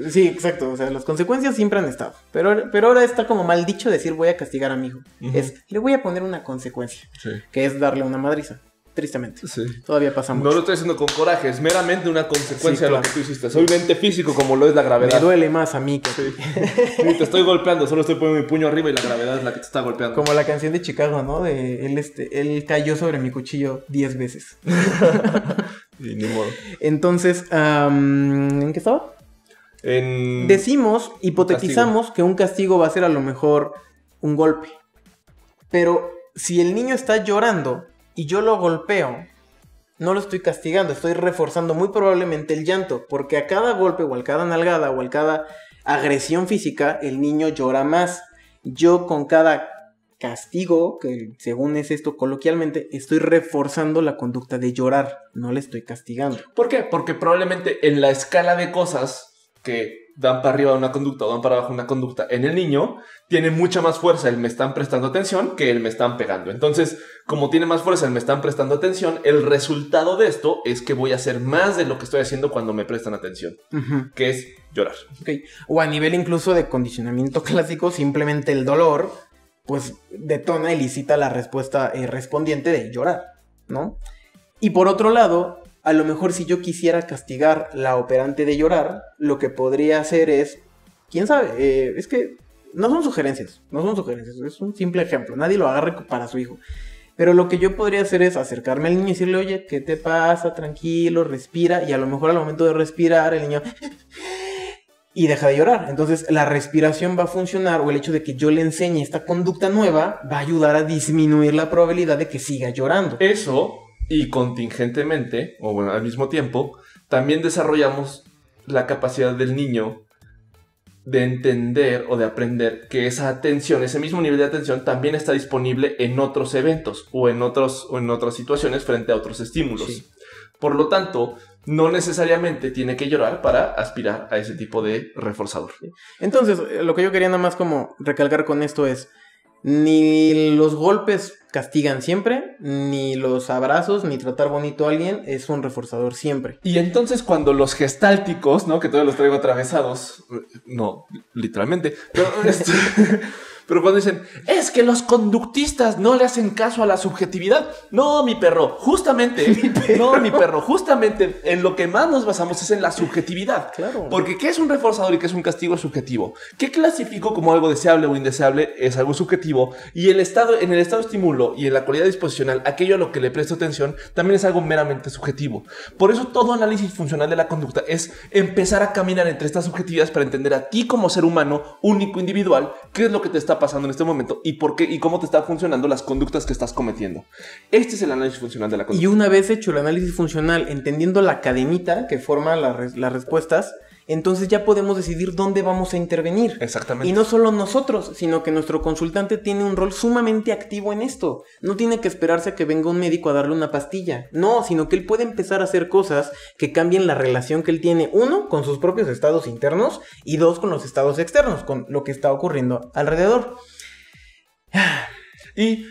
Sí, exacto, o sea, las consecuencias siempre han estado. Pero ahora está como mal dicho decir voy a castigar a mi hijo. Le voy a poner una consecuencia, que es darle una madriza. Tristemente. Sí. Todavía pasa mucho. No lo estoy haciendo con coraje, es meramente una consecuencia de lo que tú hiciste. Soy un ente físico como lo es la gravedad. Me duele más a mí que Ni te estoy golpeando, solo estoy poniendo mi puño arriba y la gravedad es la que te está golpeando. Como la canción de Chicago, ¿no? De él cayó sobre mi cuchillo 10 veces. Y ni modo. Entonces, ¿en qué estaba? Hipotetizamos que un castigo va a ser a lo mejor un golpe. Pero si el niño está llorando y yo lo golpeo, no lo estoy castigando, estoy reforzando muy probablemente el llanto, porque a cada golpe o a cada nalgada o a cada agresión física, el niño llora más. Yo con cada castigo, que según es esto coloquialmente, estoy reforzando la conducta de llorar, no le estoy castigando. ¿Por qué? Porque probablemente en la escala de cosas que dan para arriba una conducta o dan para abajo una conducta en el niño, tiene mucha más fuerza el me están prestando atención que el me están pegando. Entonces, como tiene más fuerza el me están prestando atención, el resultado de esto es que voy a hacer más de lo que estoy haciendo cuando me prestan atención, que es llorar. Okay. O a nivel incluso de condicionamiento clásico, simplemente el dolor, pues detona, elicita la respuesta respondiente de llorar, ¿no? Y por otro lado, a lo mejor si yo quisiera castigar la operante de llorar, lo que podría hacer es, quién sabe, es que no son sugerencias, es un simple ejemplo, nadie lo agarre para su hijo. Pero lo que yo podría hacer es acercarme al niño y decirle, oye, ¿qué te pasa? Tranquilo, respira. Y a lo mejor al momento de respirar, el niño... y deja de llorar. Entonces la respiración va a funcionar, o el hecho de que yo le enseñe esta conducta nueva va a ayudar a disminuir la probabilidad de que siga llorando. Eso, y contingentemente, o bueno, al mismo tiempo, también desarrollamos la capacidad del niño de entender o de aprender que esa atención, ese mismo nivel de atención también está disponible en otros eventos o en otras situaciones frente a otros estímulos. Sí. Por lo tanto, no necesariamente tiene que llorar para aspirar a ese tipo de reforzador. Entonces, lo que yo quería nada más como recalcar con esto es, ni los golpes castigan siempre, ni los abrazos, ni tratar bonito a alguien es un reforzador siempre. Y entonces cuando los gestálticos, ¿no? Que todavía los traigo atravesados, no, literalmente, pero cuando dicen, es que los conductistas no le hacen caso a la subjetividad. No, mi perro, justamente en lo que más nos basamos es en la subjetividad. Claro. Porque ¿qué es un reforzador y qué es un castigo subjetivo? ¿Qué clasifico como algo deseable o indeseable? Es algo subjetivo. Y en el estado de estímulo y en la cualidad disposicional, aquello a lo que le presto atención, también es algo meramente subjetivo. Por eso todo análisis funcional de la conducta es empezar a caminar entre estas subjetividades para entender a ti como ser humano, único, individual, qué es lo que te está pasando en este momento y por qué y cómo te están funcionando las conductas que estás cometiendo. Este es el análisis funcional de la conducta. Y una vez hecho el análisis funcional, entendiendo la cadenita que forma las respuestas, entonces ya podemos decidir dónde vamos a intervenir. Exactamente. Y no solo nosotros, sino que nuestro consultante tiene un rol sumamente activo en esto. No tiene que esperarse a que venga un médico a darle una pastilla. No, sino que él puede empezar a hacer cosas que cambien la relación que él tiene, uno, con sus propios estados internos, y dos, con los estados externos, con lo que está ocurriendo alrededor. Y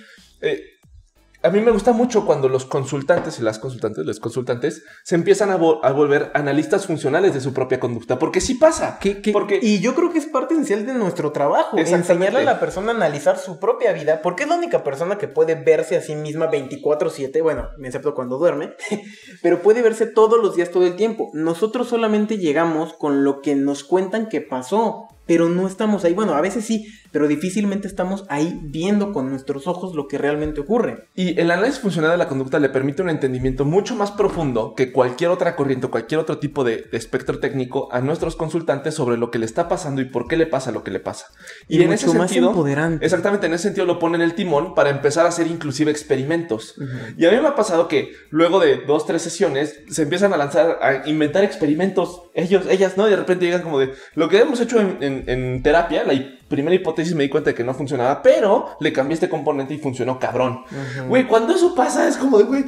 a mí me gusta mucho cuando los consultantes y los consultantes se empiezan a volver analistas funcionales de su propia conducta, porque sí pasa. Y yo creo que es parte esencial de nuestro trabajo, enseñarle a la persona a analizar su propia vida, porque es la única persona que puede verse a sí misma 24/7, bueno, excepto cuando duerme, pero puede verse todos los días, todo el tiempo. Nosotros solamente llegamos con lo que nos cuentan que pasó, pero no estamos ahí. Bueno, a veces sí, pero difícilmente estamos ahí viendo con nuestros ojos lo que realmente ocurre. Y el análisis funcional de la conducta le permite un entendimiento mucho más profundo que cualquier otra corriente o cualquier otro tipo de espectro técnico a nuestros consultantes sobre lo que le está pasando y por qué le pasa lo que le pasa. Y en ese sentido, más empoderante. Exactamente, en ese sentido lo ponen el timón para empezar a hacer inclusive experimentos. Y a mí me ha pasado que luego de 2-3 sesiones se empiezan a lanzar, a inventar experimentos ellas, ¿no? Y de repente llegan como de, lo que hemos hecho en terapia, la primera hipótesis me di cuenta de que no funcionaba, pero le cambié este componente y funcionó cabrón. Güey, cuando eso pasa es como de, güey,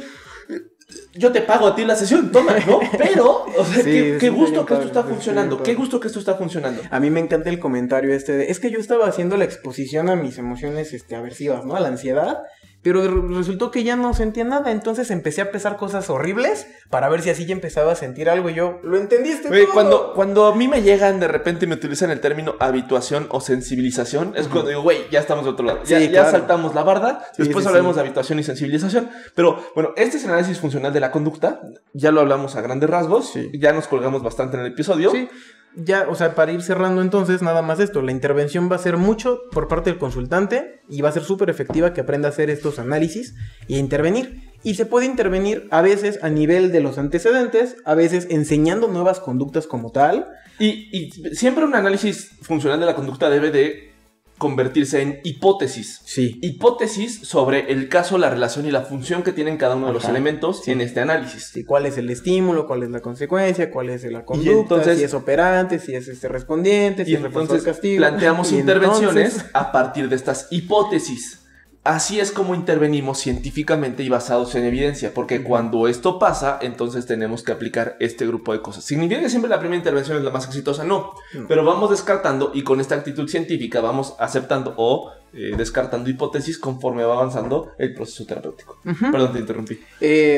yo te pago a ti la sesión, toma, ¿no? Pero, o sea, sí, qué gusto que esto está funcionando, qué gusto que esto está funcionando. A mí me encanta el comentario es que yo estaba haciendo la exposición a mis emociones aversivas, ¿no? A la ansiedad. Pero resultó que ya no sentía nada. Entonces empecé a pesar cosas horribles para ver si así ya empezaba a sentir algo. Y yo, ¿lo entendiste? Güey, cuando a mí me llegan de repente y me utilizan el término habituación o sensibilización, es cuando digo, güey, ya estamos de otro lado. Sí, ya saltamos la barda. Después hablaremos de habituación y sensibilización. Pero bueno, este es el análisis funcional de la conducta. Ya lo hablamos a grandes rasgos. Sí. Ya nos colgamos bastante en el episodio. Sí. Ya, o sea, para ir cerrando entonces, nada más esto. La intervención va a ser mucho por parte del consultante y va a ser súper efectiva que aprenda a hacer estos análisis y a intervenir. Y se puede intervenir a veces a nivel de los antecedentes, a veces enseñando nuevas conductas como tal. Y siempre un análisis funcional de la conducta debe de convertirse en hipótesis. Sí. Hipótesis sobre el caso, la relación y la función que tienen cada uno de los elementos en este análisis. Sí, cuál es el estímulo, cuál es la consecuencia, cuál es la conducta, entonces, si es operante, si es respondiente, si es reforzador castigo. Planteamos intervenciones a partir de estas hipótesis. Así es como intervenimos científicamente y basados en evidencia, porque cuando esto pasa, entonces tenemos que aplicar este grupo de cosas. ¿Significa que siempre la primera intervención es la más exitosa? No, pero vamos descartando y con esta actitud científica vamos aceptando o descartando hipótesis conforme va avanzando el proceso terapéutico. Perdón, te interrumpí.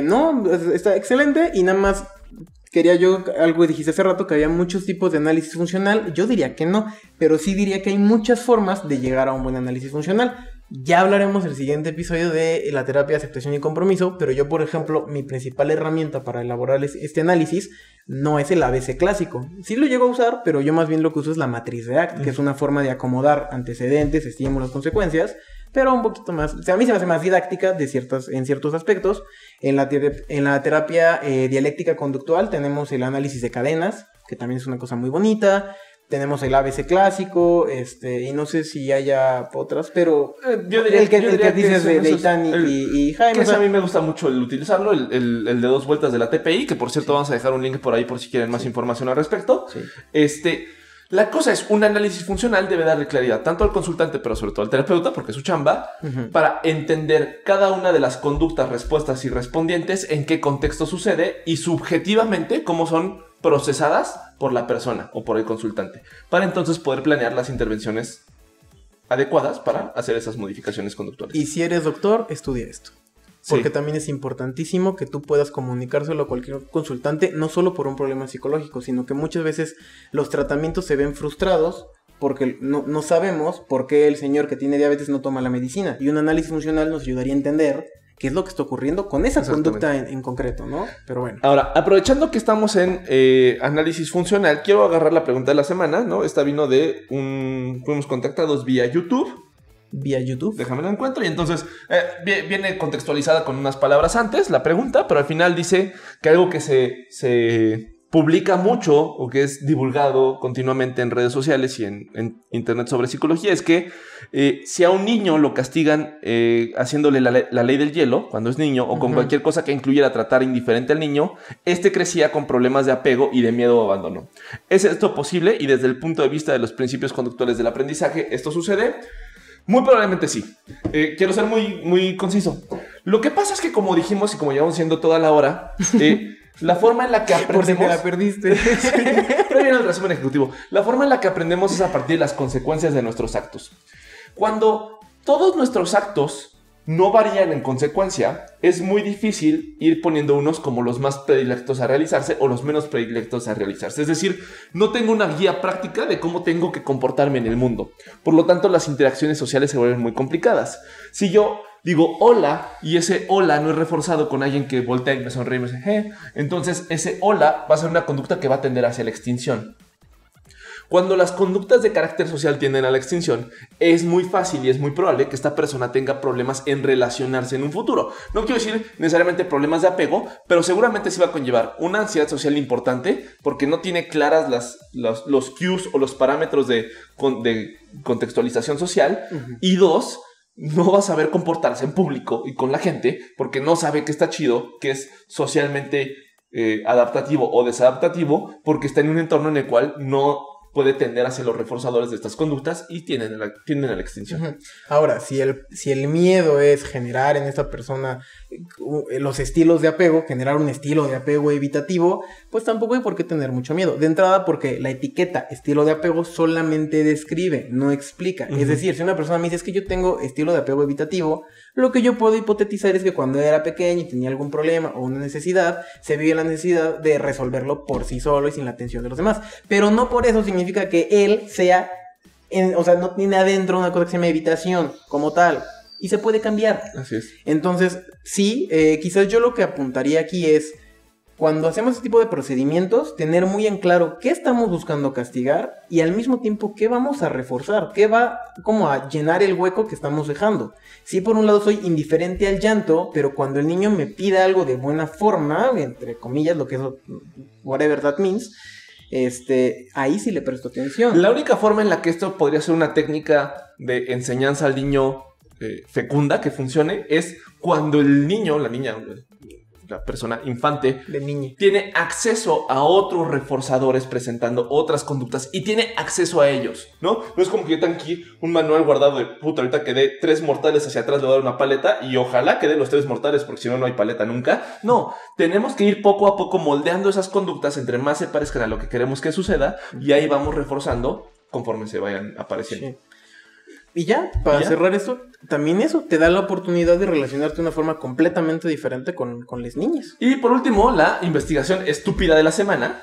No, está excelente y nada más... Quería yo, algo que dijiste hace rato, que había muchos tipos de análisis funcional. Yo diría que no, pero sí diría que hay muchas formas de llegar a un buen análisis funcional. Ya hablaremos el siguiente episodio de la terapia de aceptación y compromiso, pero yo, por ejemplo, mi principal herramienta para elaborar este análisis no es el ABC clásico. Sí lo llego a usar, pero yo más bien lo que uso es la matriz de ACT, que es una forma de acomodar antecedentes, estímulos, consecuencias, pero un poquito más, o sea, a mí se me hace más didáctica en ciertos aspectos. En la terapia dialéctica conductual tenemos el análisis de cadenas, que también es una cosa muy bonita. Tenemos el ABC clásico, y no sé si haya otras, pero yo diría, el que dices de Itán y Jaime. A mí me gusta mucho el utilizarlo, el de 2 vueltas de la TPI, que por cierto vamos a dejar un link por ahí por si quieren más información al respecto. Sí. La cosa es, un análisis funcional debe darle claridad tanto al consultante, pero sobre todo al terapeuta, porque es su chamba, para entender cada una de las conductas, respuestas y respondientes, en qué contexto sucede y subjetivamente cómo son procesadas por la persona o por el consultante, para entonces poder planear las intervenciones adecuadas para hacer esas modificaciones conductuales. Y si eres doctor, estudia esto. Porque también es importantísimo que tú puedas comunicárselo a cualquier consultante, no solo por un problema psicológico, sino que muchas veces los tratamientos se ven frustrados porque no sabemos por qué el señor que tiene diabetes no toma la medicina. Y un análisis funcional nos ayudaría a entender qué es lo que está ocurriendo con esa conducta en concreto, ¿no? Pero bueno. Ahora, aprovechando que estamos en análisis funcional, quiero agarrar la pregunta de la semana, ¿no? Esta vino fuimos contactados vía YouTube. Vía YouTube. Déjame lo encuentro. Y entonces viene contextualizada con unas palabras antes la pregunta, pero al final dice que algo que se publica mucho o que es divulgado continuamente en redes sociales y en internet sobre psicología es que si a un niño lo castigan haciéndole la ley del hielo cuando es niño o con cualquier cosa que incluyera tratar indiferente al niño, crecía con problemas de apego y de miedo o abandono. ¿Es esto posible? Y desde el punto de vista de los principios conductuales del aprendizaje, ¿esto sucede? Muy probablemente sí. Quiero ser muy, muy conciso. Lo que pasa es que, como dijimos y como llevamos siendo toda la hora, la forma en la que aprendemos... Por si te la perdiste. Pero viene el resumen ejecutivo. La forma en la que aprendemos es a partir de las consecuencias de nuestros actos. Cuando todos nuestros actos no varían en consecuencia, es muy difícil ir poniendo unos como los más predilectos a realizarse o los menos predilectos a realizarse. Es decir, no tengo una guía práctica de cómo tengo que comportarme en el mundo. Por lo tanto, las interacciones sociales se vuelven muy complicadas. Si yo digo hola y ese hola no es reforzado con alguien que voltea y me sonríe y me dice entonces ese hola va a ser una conducta que va a tender hacia la extinción. Cuando las conductas de carácter social tienden a la extinción, es muy fácil y es muy probable que esta persona tenga problemas en relacionarse en un futuro. No quiero decir necesariamente problemas de apego, pero seguramente sí va a conllevar una ansiedad social importante porque no tiene claras los cues o los parámetros de contextualización social. Y 2, no va a saber comportarse en público y con la gente porque no sabe que está chido, que es socialmente adaptativo o desadaptativo, porque está en un entorno en el cual no puede tender hacia los reforzadores de estas conductas y tienden a la extinción. Ahora, si el miedo es generar en esta persona los estilos de apego, generar un estilo de apego evitativo, pues tampoco hay por qué tener mucho miedo. De entrada, porque la etiqueta estilo de apego solamente describe, no explica. Es decir, si una persona me dice es que yo tengo estilo de apego evitativo, lo que yo puedo hipotetizar es que cuando era pequeño y tenía algún problema o una necesidad, se vive la necesidad de resolverlo por sí solo y sin la atención de los demás. Pero no por eso significa que él sea, no tiene adentro una cosa que se llama evitación como tal. Y se puede cambiar. Así es. Entonces, sí, quizás yo lo que apuntaría aquí es, cuando hacemos este tipo de procedimientos, tener muy en claro qué estamos buscando castigar y al mismo tiempo qué vamos a reforzar, qué va como a llenar el hueco que estamos dejando. Sí, por un lado soy indiferente al llanto, pero cuando el niño me pide algo de buena forma, entre comillas, lo que es whatever that means, ahí sí le presto atención. La única forma en la que esto podría ser una técnica de enseñanza al niño fecunda que funcione es cuando el niño, la niña, la persona infante tiene acceso a otros reforzadores presentando otras conductas y tiene acceso a ellos, ¿no? No es como que yo tengo aquí un manual guardado de puta, ahorita que dé 3 mortales hacia atrás le voy a dar una paleta y ojalá que dé los 3 mortales porque si no, no hay paleta nunca. No, tenemos que ir poco a poco moldeando esas conductas entre más se parezcan a lo que queremos que suceda y ahí vamos reforzando conforme se vayan apareciendo. Sí. Y ya, para cerrar esto, también eso te da la oportunidad de relacionarte de una forma completamente diferente con las niñas. Y por último, la investigación estúpida de la semana.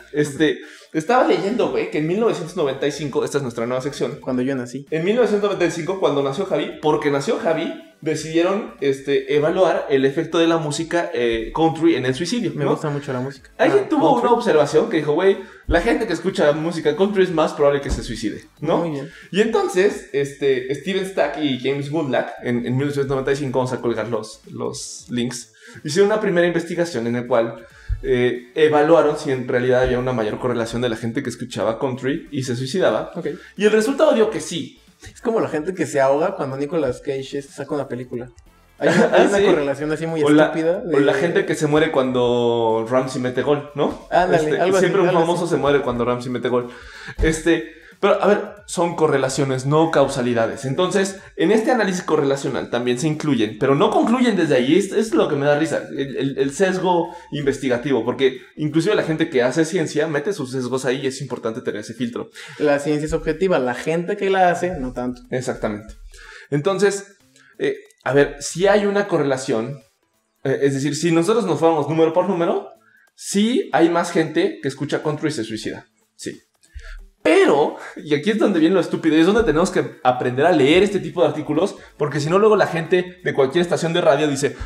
Estaba leyendo, güey, que en 1995, esta es nuestra nueva sección. Cuando yo nací. En 1995, cuando nació Javi, porque nació Javi, decidieron evaluar el efecto de la música country en el suicidio, ¿no? Me gusta mucho la música. Alguien tuvo una observación que dijo, güey, la gente que escucha música country es más probable que se suicide, ¿no? Muy bien. Y entonces, Steven Stack y James Woodlack, en 1995, vamos a colgar los links, hicieron una primera investigación en la cual evaluaron si en realidad había una mayor correlación de la gente que escuchaba country y se suicidaba. Okay. Y el resultado dio que sí. Es como la gente que se ahoga cuando Nicolas Cage saca una película. Hay una sí. Correlación así muy estúpida. O la gente que se muere cuando Ramsey mete gol, ¿no? Ándale, algo siempre así, un famoso se muere cuando Ramsey mete gol. Pero, a ver, son correlaciones, no causalidades. Entonces, en este análisis correlacional también se incluyen, pero no concluyen desde ahí. Es lo que me da risa, el sesgo investigativo, porque inclusive la gente que hace ciencia mete sus sesgos ahí y es importante tener ese filtro. La ciencia es objetiva, la gente que la hace, no tanto. Exactamente. Entonces, a ver, si hay una correlación, es decir, si nosotros nos fuéramos número por número, sí hay más gente que escucha country y se suicida. Sí. Pero, y aquí es donde viene lo estúpido, y es donde tenemos que aprender a leer este tipo de artículos, porque si no luego la gente de cualquier estación de radio dice,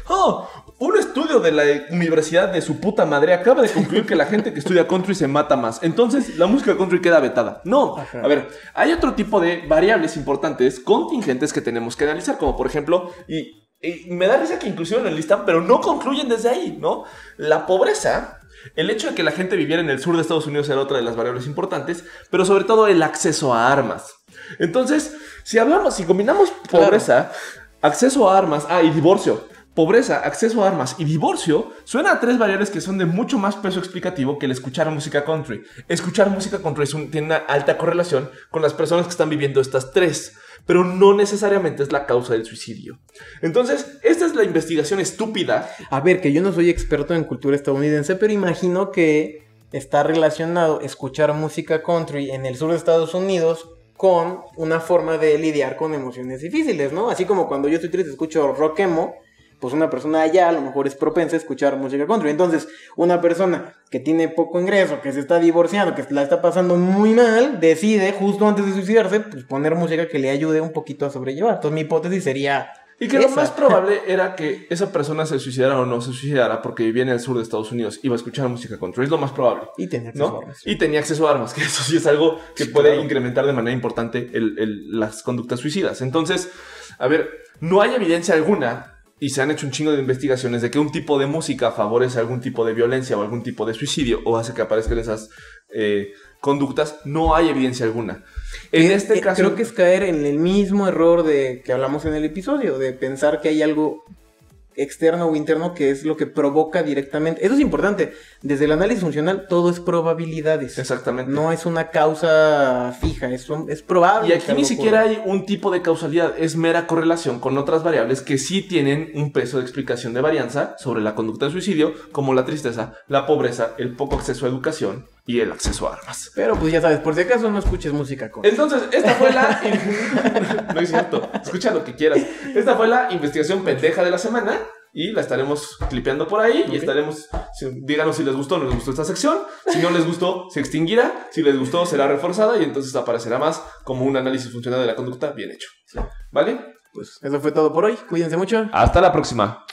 un estudio de la universidad de su puta madre acaba de concluir que la gente que estudia country se mata más, entonces la música country queda vetada. No, a ver, hay otro tipo de variables importantes, contingentes que tenemos que analizar, como por ejemplo, y me da risa que inclusive en el listan, pero no concluyen desde ahí, ¿no? La pobreza. El hecho de que la gente viviera en el sur de Estados Unidos era otra de las variables importantes, pero sobre todo el acceso a armas. Entonces, si combinamos pobreza, acceso a armas, y divorcio. Pobreza, acceso a armas y divorcio suena a tres variables que son de mucho más peso explicativo que el escuchar música country. Escuchar música country tiene una alta correlación con las personas que están viviendo estas tres, pero no necesariamente es la causa del suicidio. Entonces, esta es la investigación estúpida. A ver, que yo no soy experto en cultura estadounidense, pero imagino que está relacionado escuchar música country en el sur de Estados Unidos con una forma de lidiar con emociones difíciles, ¿no? Así como cuando yo estoy triste escucho rock emo, pues una persona allá a lo mejor es propensa a escuchar música country. Entonces, una persona que tiene poco ingreso, que se está divorciando, que la está pasando muy mal, decide justo antes de suicidarse, pues poner música que le ayude un poquito a sobrellevar. Entonces, mi hipótesis sería y que lo más probable era que esa persona se suicidara o no se suicidara porque vivía en el sur de Estados Unidos, iba a escuchar música country, es lo más probable. Y tenía acceso a armas. Y tenía acceso a armas, que eso sí es algo que puede incrementar de manera importante las conductas suicidas. Entonces, a ver, no hay evidencia alguna, y se han hecho un chingo de investigaciones de que un tipo de música favorece algún tipo de violencia o algún tipo de suicidio o hace que aparezcan esas conductas. No hay evidencia alguna. En este caso, creo que es caer en el mismo error de que hablamos en el episodio, de pensar que hay algo externo o interno que es lo que provoca directamente. Eso es importante. Desde el análisis funcional todo es probabilidades. Exactamente. No es una causa fija, es probable. Y aquí ni siquiera hay un tipo de causalidad, es mera correlación con otras variables que sí tienen un peso de explicación de varianza sobre la conducta de suicidio, como la tristeza, la pobreza, el poco acceso a educación y el acceso a armas. Pero pues ya sabes, por si acaso no escuches música country. Entonces, esta fue la... No es cierto, escucha lo que quieras. Esta fue la investigación pendeja de la semana y la estaremos clipeando por ahí. Y estaremos... Díganos si les gustó o no les gustó esta sección. Si no les gustó, se extinguirá. Si les gustó, será reforzada y entonces aparecerá más como un análisis funcional de la conducta bien hecho. ¿Vale? Pues eso fue todo por hoy. Cuídense mucho. Hasta la próxima.